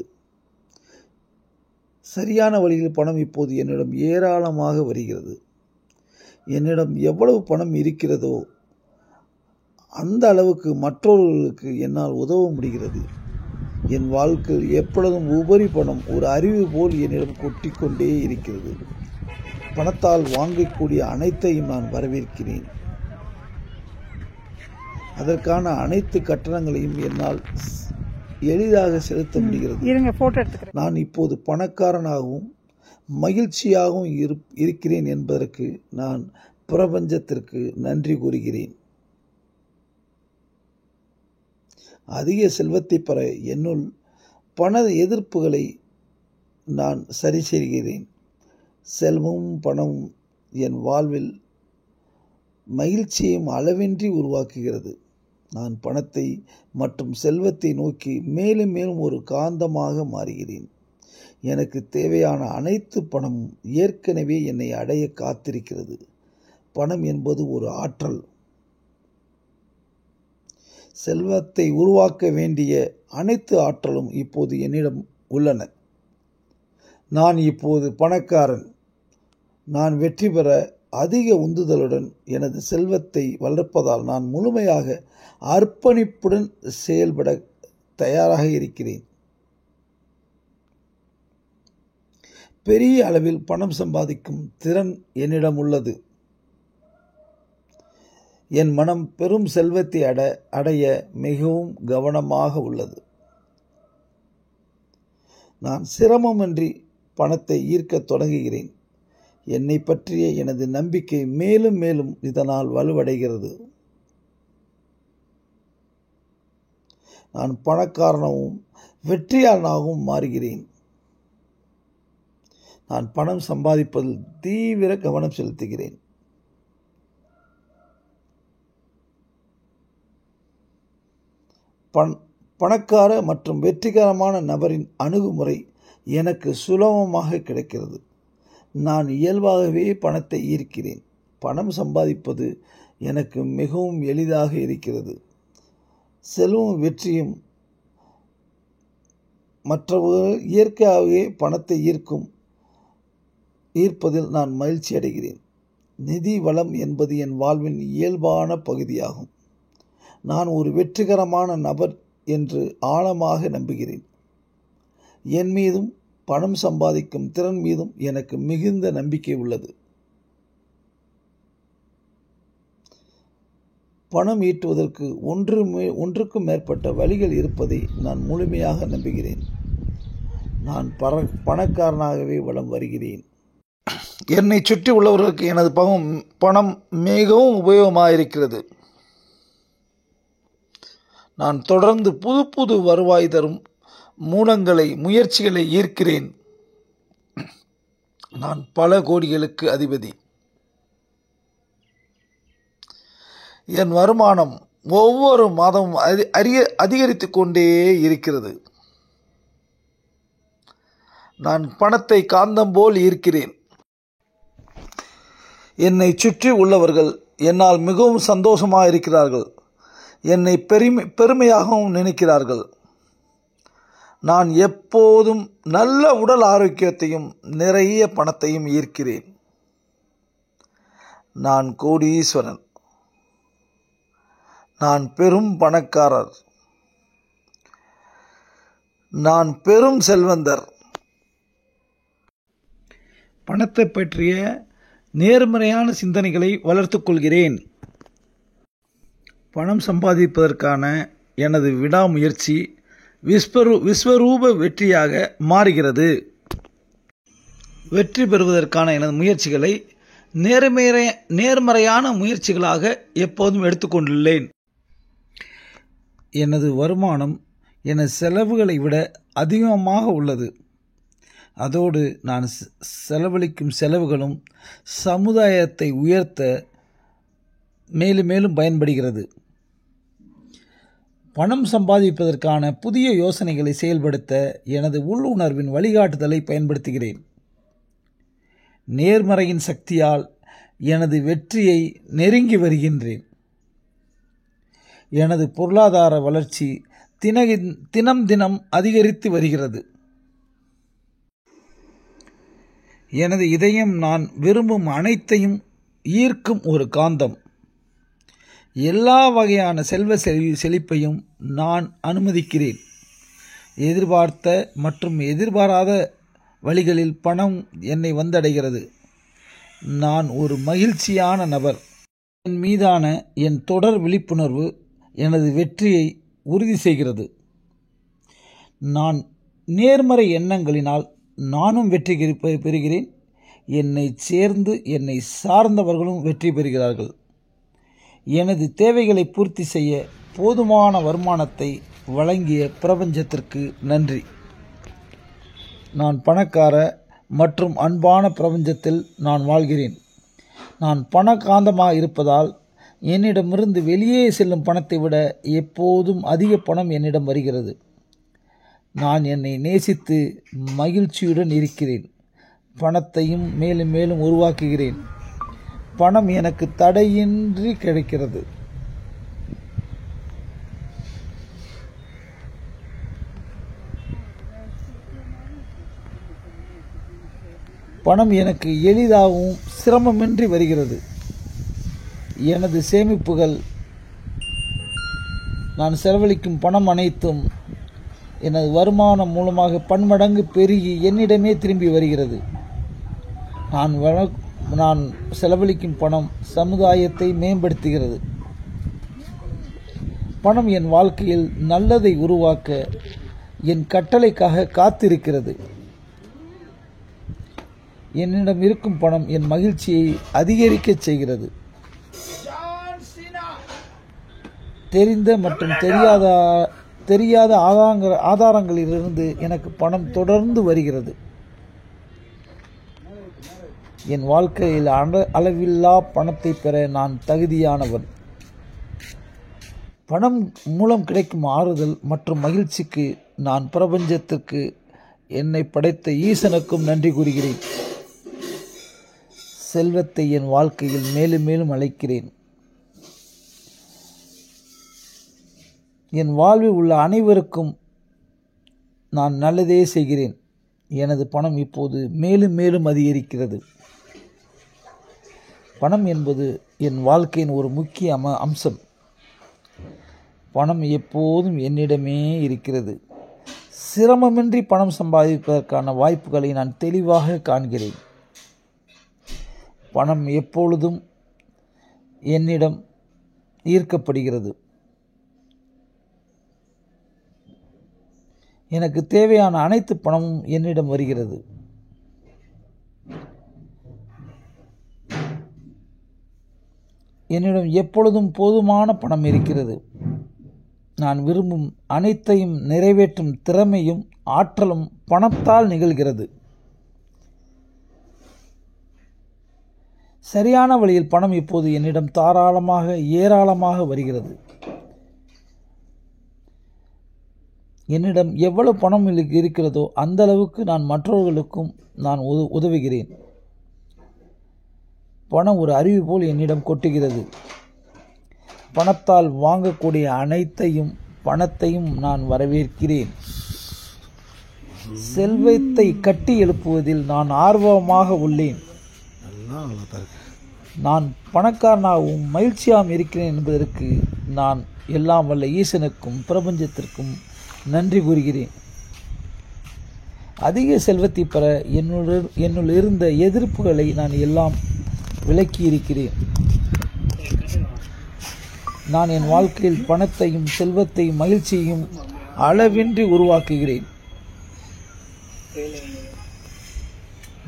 சரியான வழியில் பணம் இப்போது என்னிடம் ஏராளமாக வருகிறது. என்னிடம் எவ்வளவு பணம் இருக்கிறதோ அந்த அளவுக்கு மற்றவர்களுக்கு என்னால் உதவ முடிகிறது. என் வாழ்க்கையில் எப்பொழுதும் உபரி பணம் ஒரு அருவி போல் என்னிடம் கொட்டிக்கொண்டே இருக்கிறது. பணத்தால் வாங்கக்கூடிய அனைத்தையும் நான் வரவேற்கிறேன். அதற்கான அனைத்து கட்டணங்களையும் என்னால் எளிதாக செலுத்த முடிகிறது. நான் இப்போது பணக்காரனாகவும் மகிழ்ச்சியாகவும் இருக்கிறேன் என்பதற்கு நான் பிரபஞ்சத்திற்கு நன்றி கூறுகிறேன். அதிக செல்வத்தை பெற என்னுள் பண எதிர்ப்புகளை நான் சரி செய்கிறேன். செல்வமும் பணமும் என் வாழ்வில் மகிழ்ச்சியையும் அளவின்றி உருவாக்குகிறது. நான் பணத்தை மற்றும் செல்வத்தை நோக்கி மேலும் மேலும் ஒரு காந்தமாக மாறுகிறேன். எனக்கு தேவையான அனைத்து பணமும் ஏற்கனவே என்னை அடைய காத்திருக்கிறது. பணம் என்பது ஒரு ஆற்றல். செல்வத்தை உருவாக்க வேண்டிய அனைத்து ஆற்றலும் இப்போது என்னிடம் உள்ளன. நான் இப்போது பணக்காரன். நான் வெற்றி பெற அதிக உந்துதலுடன் எனது செல்வத்தை வளர்ப்பதால் நான் முழுமையாக அர்ப்பணிப்புடன் செயல்பட தயாராக இருக்கிறேன். பெரிய அளவில் பணம் சம்பாதிக்கும் திறன் என்னிடம் உள்ளது. என் மனம் பெரும் செல்வத்தை அடைய மிகவும் கவனமாக உள்ளது. நான் சிரமமின்றி பணத்தை ஈர்க்கத் தொடங்குகிறேன். என்னை பற்றிய எனது நம்பிக்கை மேலும் மேலும் இதனால் வலுவடைகிறது. நான் பணக்காரனாகவும் வெற்றியாளனாகவும் மாறுகிறேன். நான் பணம் சம்பாதிப்பதில் தீவிர கவனம் செலுத்துகிறேன். பணக்கார மற்றும் வெற்றிகரமான நபரின் அணுகுமுறை எனக்கு சுலபமாக கிடைக்கிறது. நான் இயல்பாகவே பணத்தை ஈர்க்கிறேன். பணம் சம்பாதிப்பது எனக்கு மிகவும் எளிதாக இருக்கிறது. செல்வம் வெற்றியும் மற்றவர்கள் இயற்கையாகவே பணத்தை ஈர்ப்பதில் நான் மகிழ்ச்சி அடைகிறேன். நிதி வளம் என்பது என் வாழ்வின் இயல்பான பகுதியாகும். நான் ஒரு வெற்றிகரமான நபர் என்று ஆழமாக நம்புகிறேன். என் மீதும் பணம் சம்பாதிக்கும் திறன் மீதும் எனக்கு மிகுந்த நம்பிக்கை உள்ளது. பணம் ஈட்டுவதற்கு ஒன்றுக்கும் மேற்பட்ட வழிகள் இருப்பதை நான் முழுமையாக நம்புகிறேன். நான் பணக்காரனாகவே வலம் வருகிறேன். என்னை சுற்றி உள்ளவர்களுக்கு எனது பணம் மிகவும் உபயோகமாக இருக்கிறது. நான் தொடர்ந்து புது வருவாய் தரும் முயற்சிகளை ஈர்க்கிறேன். நான் பல கோடிகளுக்கு அதிபதி. என் வருமானம் ஒவ்வொரு மாதமும் அதிகரித்து கொண்டே இருக்கிறது. நான் பணத்தை காந்தம் போல் ஈர்க்கிறேன். என்னை சுற்றி உள்ளவர்கள் என்னால் மிகவும் சந்தோஷமாக இருக்கிறார்கள். என்னை பெருமையாகவும் நினைக்கிறார்கள். நான் எப்போதும் நல்ல உடல் ஆரோக்கியத்தையும் நிறைய பணத்தையும் ஈர்க்கிறேன். நான் கோடீஸ்வரன். நான் பெரும் பணக்காரர். நான் பெரும் செல்வந்தர். பணத்தை பற்றிய நேர்மறையான சிந்தனைகளை வளர்த்துக் கொள்கிறேன். பணம் சம்பாதிப்பதற்கான எனது விடாமுயற்சி விஸ்வரூப வெற்றியாக மாறுகிறது. வெற்றி பெறுவதற்கான எனது முயற்சிகளை நேர்மறையான முயற்சிகளாக எப்போதும் எடுத்துக்கொண்டுள்ளேன். எனது வருமானம் எனது செலவுகளை விட அதிகமாக உள்ளது. அதோடு நான் செலவழிக்கும் செலவுகளும் சமுதாயத்தை உயர்த்த மேலும் மேலும் பயன்படுகிறது. பணம் சம்பாதிப்பதற்கான புதிய யோசனைகளை செயல்படுத்த எனது உள்ளுணர்வின் வழிகாட்டுதலை பயன்படுத்துகிறேன். நேர்மறையின் சக்தியால் எனது வெற்றியை நெருங்கி வருகின்றேன். எனது பொருளாதார வளர்ச்சி தினம் அதிகரித்து வருகிறது. எனது இதயம் நான் விரும்பும் அனைத்தையும் ஈர்க்கும் ஒரு காந்தம். எல்லா வகையான செல்வ செழிப்பையும் நான் அனுமதிக்கிறேன். எதிர்பார்த்த மற்றும் எதிர்பாராத வழிகளில் பணம் என்னை வந்தடைகிறது. நான் ஒரு மகிழ்ச்சியான நபர். என் மீதான என் தொடர் விழிப்புணர்வு எனது வெற்றியை உறுதி செய்கிறது. நான் நேர்மறை எண்ணங்களினால் நானும் வெற்றி பெறுகிறேன். என்னை சேர்ந்து என்னை சார்ந்தவர்களும் வெற்றி பெறுகிறார்கள். எனது தேவைகளை பூர்த்தி செய்ய போதுமான வருமானத்தை வழங்கிய பிரபஞ்சத்திற்கு நன்றி. நான் பணக்கார மற்றும் அன்பான பிரபஞ்சத்தில் நான் வாழ்கிறேன். நான் பணக்காந்தமாக இருப்பதால் என்னிடமிருந்து வெளியே செல்லும் பணத்தை விட எப்போதும் அதிக பணம் என்னிடம் வருகிறது. நான் என்னை நேசித்து மகிழ்ச்சியுடன் இருக்கிறேன். பணத்தையும் மேலும் மேலும் உருவாக்குகிறேன். பணம் எனக்கு தடையின்றி கிடைக்கிறது. பணம் எனக்கு எளிதாகவும் சிரமமின்றி வருகிறது. எனது சேமிப்புகள், நான் செலவழிக்கும் பணம் அனைத்தும் எனது வருமானம் மூலமாக பன்மடங்கு பெருகி என்னிடமே திரும்பி வருகிறது. நான் செலவழிக்கும் பணம் சமுதாயத்தை மேம்படுத்துகிறது. பணம் என் வாழ்க்கையில் நல்லதை உருவாக்க என் கட்டளைக்காக காத்திருக்கிறது. என்னிடம் இருக்கும் பணம் என் மகிழ்ச்சியை அதிகரிக்கச் செய்கிறது. தெரிந்த மற்றும் தெரியாத ஆதாரங்களிலிருந்து எனக்கு பணம் தொடர்ந்து வருகிறது. என் வாழ்க்கையில் அளவில்லா பணத்தை பெற நான் தகுதியானவன். பணம் மூலம் கிடைக்கும் ஆறுதல் மற்றும் மகிழ்ச்சிக்கு நான் பிரபஞ்சத்திற்கு, என்னை படைத்த ஈசனுக்கும் நன்றி கூறுகிறேன். செல்வத்தை என் வாழ்க்கையில் மேலும் மேலும் அழைக்கிறேன். என் வாழ்வில் உள்ள அனைவருக்கும் நான் நல்லதே செய்கிறேன். எனது பணம் இப்போது மேலும் மேலும் அதிகரிக்கிறது. பணம் என்பது என் வாழ்க்கையின் ஒரு முக்கிய அம்சம். பணம் எப்போதும் என்னிடமே இருக்கிறது. சிரமமின்றி பணம் சம்பாதிப்பதற்கான வாய்ப்புகளை நான் தெளிவாக காண்கிறேன். பணம் எப்பொழுதும் என்னிடம் ஈர்க்கப்படுகிறது. எனக்கு தேவையான அனைத்து பணமும் என்னிடம் வருகிறது. என்னிடம் எப்பொழுதும் போதுமான பணம் இருக்கிறது. நான் விரும்பும் அனைத்தையும் நிறைவேற்றும் திறமையும் ஆற்றலும் பணத்தால் நிகழ்கிறது. சரியான வழியில் பணம் இப்போது என்னிடம் தாராளமாக ஏராளமாக வருகிறது. என்னிடம் எவ்வளவு பணம் இருக்கிறதோ அந்த அளவுக்கு நான் மற்றவர்களுக்கும் நான் உதவுகிறேன். பணம் ஒரு அருவி போல் என்னிடம் கொட்டுகிறது. பணத்தால் வாங்கக்கூடிய அனைத்தையும் பணத்தையும் நான் வரவேற்கிறேன். செல்வத்தை கட்டி எழுப்புவதில் நான் ஆர்வமாக உள்ளேன். நான் பணக்காரனாகவும் மகிழ்ச்சியாகவும் இருக்கிறேன் என்பதற்கு நான் எல்லாம் வல்ல ஈசனுக்கும் பிரபஞ்சத்திற்கும் நன்றி கூறுகிறேன். அதிக செல்வத்தை பெற என்னுள் இருந்த எதிர்ப்புகளை நான் எல்லாம் விலக்கி இருக்கிறேன். நான் என் வாழ்க்கையில் பணத்தையும் செல்வத்தையும் மகிழ்ச்சியையும் அளவின்றி உருவாக்குகிறேன்.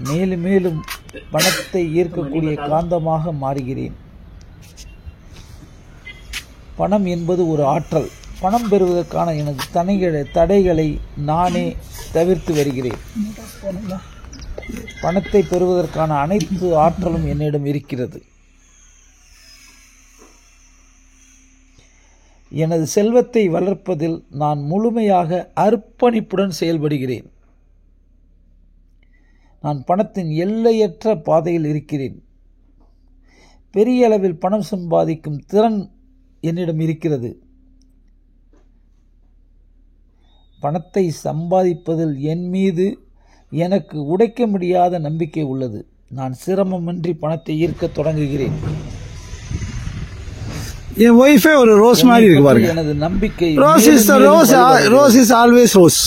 மேலும் மேலும் பணத்தை ஈர்க்கக்கூடிய காந்தமாக மாறுகிறேன். பணம் என்பது ஒரு ஆற்றல். பணம் பெறுவதற்கான எனது தடைகளை நானே தவிர்த்து வருகிறேன். பணத்தை பெறுவதற்கான அனைத்து ஆற்றலும் என்னிடம் இருக்கிறது. எனது செல்வத்தை வளர்ப்பதில் நான் முழுமையாக அர்ப்பணிப்புடன் செயல்படுகிறேன். நான் பணத்தின் எல்லையற்ற பாதையில் இருக்கிறேன். பெரிய அளவில் பணம் சம்பாதிக்கும் திறன் என்னிடம் இருக்கிறது. பணத்தை சம்பாதிப்பதில் என் மீது எனக்கு உடைக்க முடியாத நம்பிக்கை உள்ளது. நான் சிரமமின்றி பணத்தை ஈர்க்க தொடங்குகிறேன். என் ஒய்ஃபே ஒரு ரோஸ் மாதிரி இருக்கு பாருங்க. எனது நம்பிக்கை ரோஸ் இஸ் ஆல்வேஸ் ரோஸ்.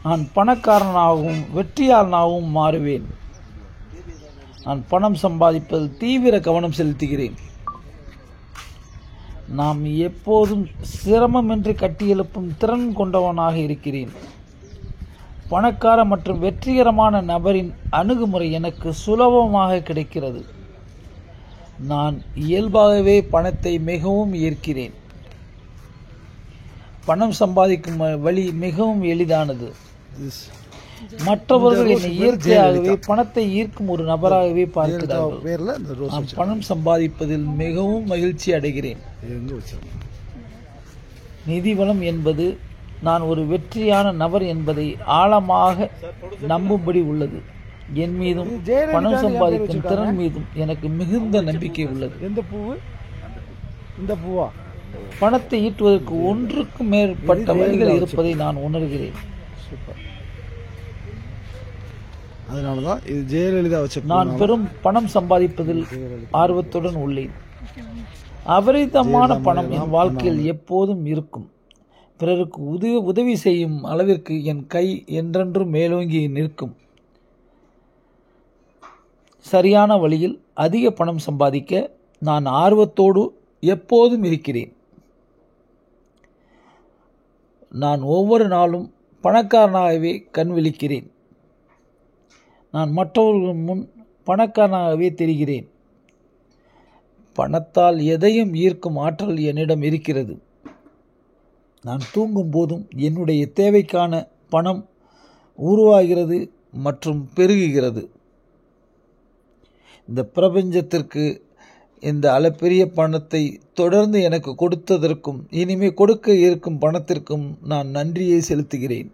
நான் பணக்காரனாகவும் வெற்றியாளனாகவும் மாறுவேன். நான் பணம் சம்பாதிப்பதில் தீவிர கவனம் செலுத்துகிறேன். நாம் எப்போதும் சிரமமின்றி கட்டியெழுப்பும் திறன் கொண்டவனாக இருக்கிறேன். பணக்கார மற்றும் வெற்றிகரமான நபரின் அணுகுமுறை எனக்கு சுலபமாக கிடைக்கிறது. நான் இயல்பாகவே பணத்தை மிகவும் ஈர்க்கிறேன். பணம் சம்பாதிக்கும் வழி மிகவும் எளிதானது. மற்றவர்கள் என்னை இயற்கையாகவே பணத்தை ஈர்க்கும் ஒரு நபராகவே பார்க்கிறார்கள். நான் பணம் சம்பாதிப்பதில் மிகவும் மகிழ்ச்சி அடைகிறேன். நிதி வளம் என்பது நான் ஒரு வெற்றியான நபர் என்பதை ஆழமாக நம்பும்படி உள்ளது. என் மீதும் பணம் சம்பாதிக்கும் திறன் மீதும் எனக்கு மிகுந்த நம்பிக்கை உள்ளது. இந்த பூவா பணத்தை ஈட்டுவதற்கு ஒன்றுக்கும் மேற்பட்ட வழிகள் இருப்பதை நான் உணர்கிறேன். அதனாலதான் இது ஜெயலலிதா வச்ச. நான் பெரும் பணம் சம்பாதிப்பதில் ஆர்வத்துடன் உள்ளேன். அபரிதமான பணம் என் வாழ்க்கையில் எப்போதும் இருக்கும். பிறருக்கு உதவி செய்யும் அளவிற்கு என் கை என்றென்றும் மேலோங்கி நிற்கும். சரியான வழியில் அதிக பணம் சம்பாதிக்க நான் ஆர்வத்தோடு எப்போதும் இருக்கிறேன். நான் ஒவ்வொரு நாளும் பணக்காரனாகவே கண் விழிக்கிறேன். நான் மற்றவர்கள் முன் பணக்காரனாகவே தெரிகிறேன். பணத்தால் எதையும் ஈர்க்கும் ஆற்றல் என்னிடம் இருக்கிறது. நான் தூங்கும் போதும் என்னுடைய தேவைக்கான பணம் உருவாகிறது மற்றும் பெருகுகிறது. இந்த பிரபஞ்சத்திற்கு இந்த அளப்பெரிய பணத்தை தொடர்ந்து எனக்கு கொடுத்ததற்கும் இனிமே கொடுக்க இருக்கும் பணத்திற்கும் நான் நன்றியை செலுத்துகிறேன்.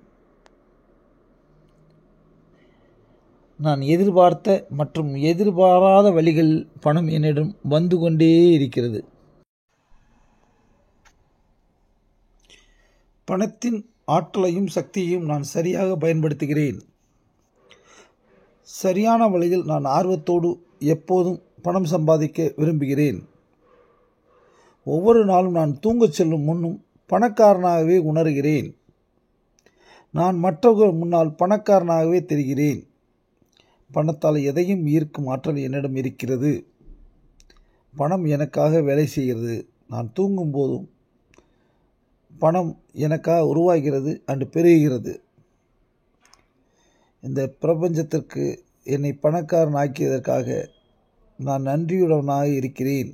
நான் எதிர்பார்த்த மற்றும் எதிர்பாராத வழிகளில் பணம் என்னிடம் வந்து கொண்டே இருக்கிறது. பணத்தின் ஆற்றலையும் சக்தியையும் நான் சரியாக பயன்படுத்துகிறேன். சரியான வழியில் நான் ஆர்வத்தோடு எப்போதும் பணம் சம்பாதிக்க விரும்புகிறேன். ஒவ்வொரு நாளும் நான் தூங்கச் செல்லும் முன்னும் பணக்காரனாகவே உணர்கிறேன். நான் மற்றவர்கள் முன்னால் பணக்காரனாகவே தெரிகிறேன். பணத்தால் எதையும் ஈர்க்கும் ஆற்றல் என்னிடம் இருக்கிறது. பணம் எனக்காக வேலை செய்கிறது. நான் தூங்கும் போதும் பணம் எனக்காக உருவாகிறது அன்று பெருகுகிறது. இந்த பிரபஞ்சத்திற்கு என்னை பணக்காரன் ஆக்கியதற்காக நான் நன்றியுடனாக இருக்கிறேன்.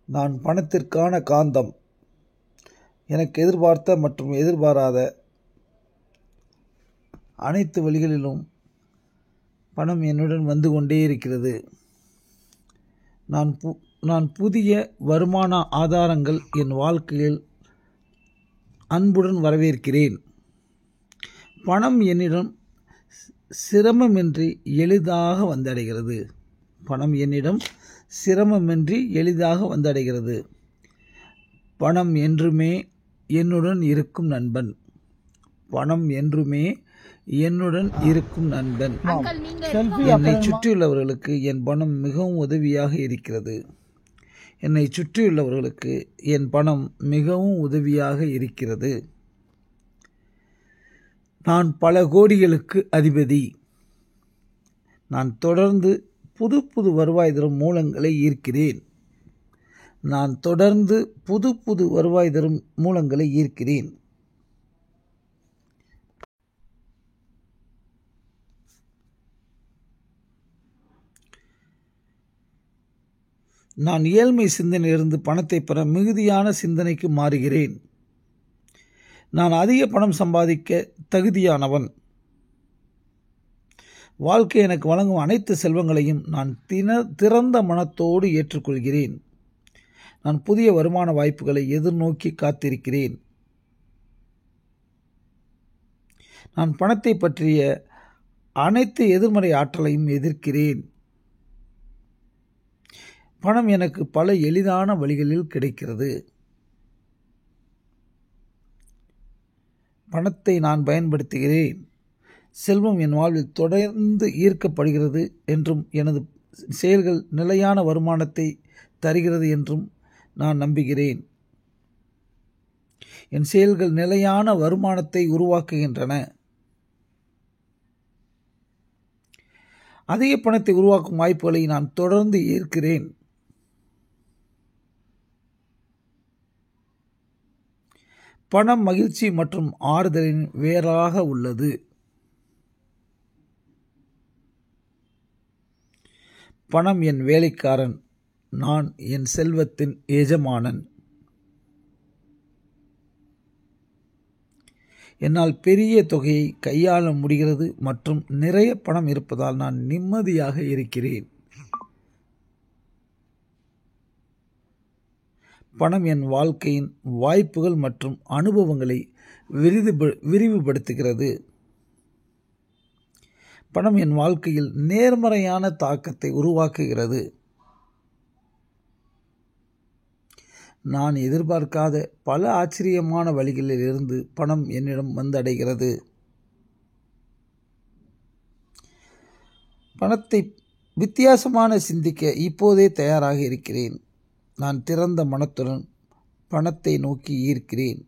நான் பணத்திற்கான காந்தம். எனக்கு எதிர்பார்த்த மற்றும் எதிர்பாராத அனைத்து வழிகளிலும் பணம் என்னுடன் வந்து கொண்டே இருக்கிறது. நான் புதிய வருமான ஆதாரங்கள் என் வாழ்க்கையில் அன்புடன் வரவேற்கிறேன். பணம் என்னிடம் சிரமமின்றி எளிதாக வந்தடைகிறது. பணம் என்னிடம் சிரமமின்றி எளிதாக வந்தடைகிறது. பணம் என்றுமே என்னுடன் இருக்கும் நண்பன். பணம் என்றுமே என்னுடன் இருக்கும் நண்பன். என்னை சுற்றியுள்ளவர்களுக்கு என் பணம் மிகவும் உதவியாக இருக்கிறது. என்னை சுற்றியுள்ளவர்களுக்கு என் பணம் மிகவும் உதவியாக இருக்கிறது. நான் பல கோடிகளுக்கு அதிபதி. நான் தொடர்ந்து புது புது வருவாய் தரும் மூலங்களை ஈர்க்கிறேன். நான் தொடர்ந்து புது புது வருவாய் தரும் மூலங்களை ஈர்க்கிறேன். நான் ஏழ்மை சிந்தனையிலிருந்து பணத்தை பெற மிகுதியான சிந்தனைக்கு மாறுகிறேன். நான் அதிக பணம் சம்பாதிக்க தகுதியானவன். வாழ்க்கை எனக்கு வழங்கும் அனைத்து செல்வங்களையும் நான் திறந்த மனத்தோடு ஏற்றுக்கொள்கிறேன். நான் புதிய வருமான வாய்ப்புகளை எதிர்நோக்கி காத்திருக்கிறேன். நான் பணத்தை பற்றிய அனைத்து எதிர்மறை ஆற்றலையும் எதிர்க்கிறேன். பணம் எனக்கு பல எளிதான வழிகளில் கிடைக்கிறது. பணத்தை நான் பயன்படுத்துகிறேன். செல்வம் என் வாழ்வில் தொடர்ந்து ஈர்க்கப்படுகிறது என்றும் எனது செயல்கள் நிலையான வருமானத்தை தருகிறது என்றும் நான் நம்புகிறேன். என் செயல்கள் நிலையான வருமானத்தை உருவாக்குகின்றன. அதிக பணத்தை உருவாக்கும் வாய்ப்புகளை நான் தொடர்ந்து ஈர்க்கிறேன். பணம் மகிழ்ச்சி மற்றும் ஆறுதலின் வேறாக உள்ளது. பணம் என் வேலைக்காரன். நான் என் செல்வத்தின் எஜமானன். என்னால் பெரிய தொகையை கையாள முடிகிறது மற்றும் நிறைய பணம் இருப்பதால் நான் நிம்மதியாக இருக்கிறேன். பணம் என் வாழ்க்கையின் வாய்ப்புகள் மற்றும் அனுபவங்களை விரிவுபடுத்துகிறது. பணம் என் வாழ்க்கையில் நேர்மறையான தாக்கத்தை உருவாக்குகிறது. நான் எதிர்பார்க்காத பல ஆச்சரியமான வழிகளில் இருந்து பணம் என்னிடம் வந்தடைகிறது. பணத்தை வித்தியாசமான சிந்திக்க இப்போதே தயாராக இருக்கிறேன். நான் திறந்த மனத்துடன் பணத்தை நோக்கி ஈர்க்கிறேன்.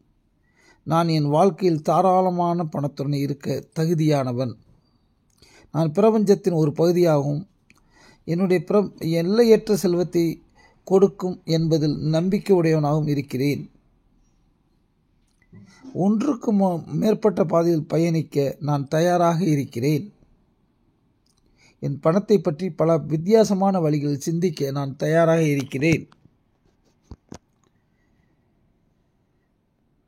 நான் என் வாழ்க்கையில் தாராளமான பணத்துடன் இருக்க தகுதியானவன். நான் பிரபஞ்சத்தின் ஒரு பகுதியாகவும் என்னுடைய எல்லையற்ற செல்வத்தை கொடுக்கும் என்பதில் நம்பிக்கை உடையவனாகவும் இருக்கிறேன். ஒன்றுக்கு மேற்பட்ட பாதையில் பயணிக்க நான் தயாராக இருக்கிறேன். என் பணத்தை பற்றி பல வித்தியாசமான வழிகளில் சிந்திக்க நான் தயாராக இருக்கிறேன்.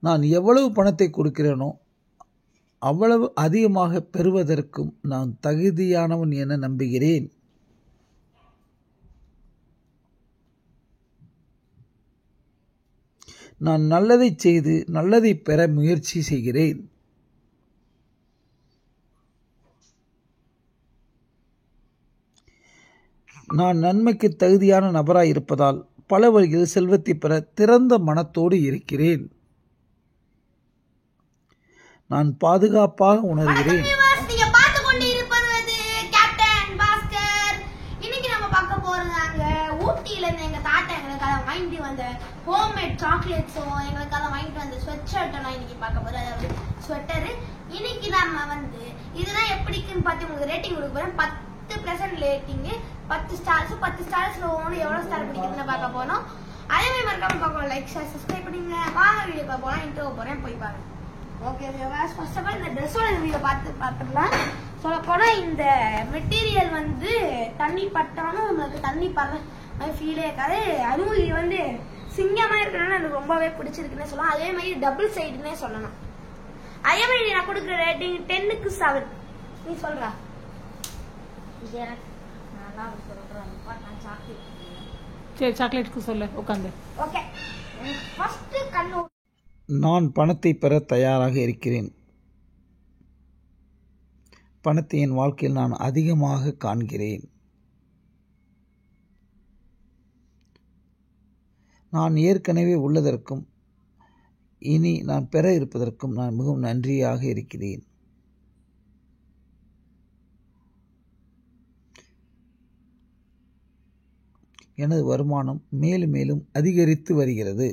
நான் எவ்வளவு பணத்தை கொடுக்கிறேனோ அவ்வளவு அதிகமாக பெறுவதற்கும் நான் தகுதியானவன் என நம்புகிறேன். நான் நல்லதை செய்து நல்லதை பெற முயற்சி செய்கிறேன். நான் நன்மைக்கு தகுதியான நபராய் இருப்பதால் பல வழிகளில் செல்வத்தை பெற திறந்த மனத்தோடு இருக்கிறேன். நான் பாதுகாப்பாக உணர்கிறேன். நீங்க பார்த்து கொண்டு இருப்பது கேப்டன் பாஸ்கர். இன்னைக்கு நம்ம பார்க்க போறாங்க ஊட்டியில இருந்து எங்க தாத்தா எங்களுக்காக வாங்கிட்டு வந்த ஹோம்மேட் சாக்லேட்ஸும் எங்களுக்காக வாங்கிட்டு வந்த ஸ்வெட் ஷர்ட் எல்லாம் இன்னைக்கு பார்க்க போறோம். அதாவது ஸ்வெட்டரு. இன்னைக்கு நம்ம இதுதான் எப்படிக்குன்னு பார்த்து உங்களுக்கு ரேட்டிங் கொடுக்க போறேன். 10% ரேட்டிங், 10 ஸ்டார்ஸ். 10 ஸ்டார்ஸ்ல ஒவ்வொன்று எவ்வளவு ஸ்டார் பிடிக்குதுன்னு பார்க்க போறோம். அதே மாதிரி மறக்காம பார்க்கலாம். லைக், ஷேர், சப்ஸ்கிரைப் பண்ணுங்க. வாங்க வீடியோ பார்க்க போலாம். இன்ட்ரோ போறேன், போய் பாருங்க. Okay viewers, first of all இந்த ட்ரெஸ்ஸோட ரிவ்யூ பார்த்துடலாம். சொல்லப்போனா இந்த மெட்டீரியல் தண்ணி பட்டாலும் நம்மளுக்கு தண்ணி படுற மாதிரி ஃபீலே இருக்காது. அதுவும் இது சிங்கமா இருக்கிறனால எனக்கு ரொம்பவே பிடிச்சிருக்குன்னு சொல்லலாம். அதே மாதிரி டபுள் சைடுன்னே சொல்லணும். அதே மாதிரி நான் கொடுக்குற ரேட்டிங் 10க்கு 7. நீ சொல்றா? சரி, சாக்லேட்க்கு சொல்லு, உட்காந்து. ஓகே, ஃபர்ஸ்ட் கண்ணு. நான் பணத்தை பெற தயாராக இருக்கிறேன். பணத்தை என் வாழ்க்கையில் நான் அதிகமாக காண்கிறேன். நான் ஏற்கனவே உள்ளதற்கும் இனி நான் பெற இருப்பதற்கும் நான் மிகவும் நன்றியாக இருக்கிறேன். எனது வருமானம் மேலும் மேலும் அதிகரித்து வருகிறது.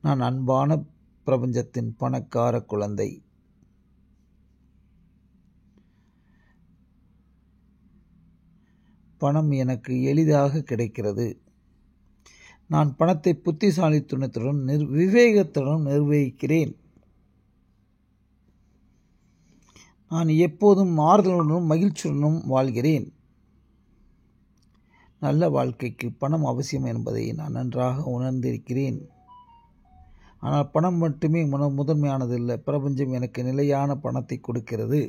நான் அன்பான பிரபஞ்சத்தின் பணக்கார குழந்தை. பணம் எனக்கு எளிதாக கிடைக்கிறது. நான் பணத்தை புத்திசாலித்தனத்துடன் விவேகத்துடன் நிர்வகிக்கிறேன். நான் எப்போதும் ஆறுதலுடனும் மகிழ்ச்சியுடனும் வாழ்கிறேன். நல்ல வாழ்க்கைக்கு பணம் அவசியம் என்பதை நான் நன்றாக உணர்ந்திருக்கிறேன். ஆனால் பணம் மட்டுமே முதன்மையானதில்லை. பிரபஞ்சம் எனக்கு நிலையான பணத்தை கொடுக்கிறது.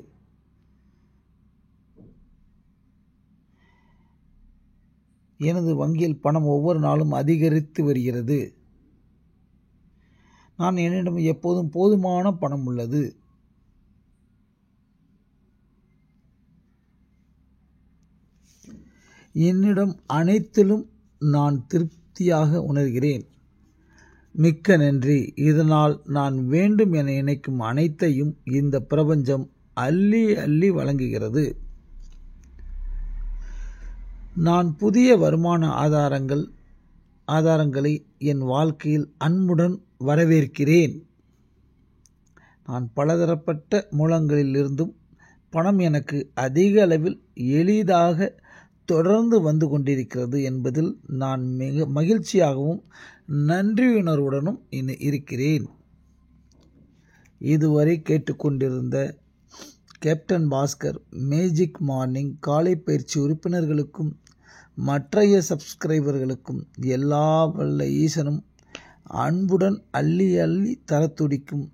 எனது வங்கியில் பணம் ஒவ்வொரு நாளும் அதிகரித்து வருகிறது. என்னிடம் எப்போதும் போதுமான பணம் உள்ளது. என்னிடம் அனைத்திலும் நான் திருப்தியாக உணர்கிறேன். மிக்க நன்றி. இதனால் நான் வேண்டும் என நினைக்கும் அனைத்தையும் இந்த பிரபஞ்சம் அள்ளி அள்ளி வழங்குகிறது. நான் புதிய வருமான ஆதாரங்களை என் வாழ்க்கையில் அன்புடன் வரவேற்கிறேன். நான் பலதரப்பட்ட மூலங்களிலிருந்தும் பணம் எனக்கு அதிக அளவில் எளிதாக தொடர்ந்து வந்து கொண்டிருக்கிறது என்பதில் நான் மிக மகிழ்ச்சியாகவும் நன்றியுணர்வுடனும் இருக்கிறேன். இதுவரை கேட்டுக்கொண்டிருந்த கேப்டன் பாஸ்கர் மேஜிக் மார்னிங் காலை பயிற்சி உறுப்பினர்களுக்கும் மற்றைய சப்ஸ்கிரைபர்களுக்கும் எல்லா வல்ல ஈசனும் அன்புடன் அள்ளி அள்ளி தரத்துடிக்கும்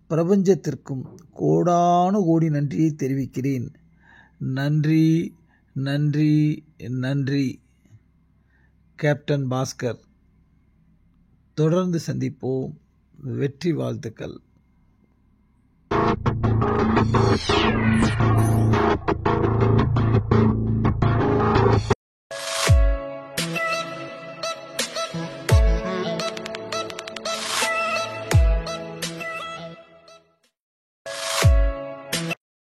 பிரபஞ்சத்திற்கும் கோடானு கோடி நன்றியை தெரிவிக்கிறேன். நன்றி, நன்றி, நன்றி. கேப்டன் பாஸ்கர். தொடர்ந்து சந்திப்போம். வெற்றி வாழ்த்துக்கள்.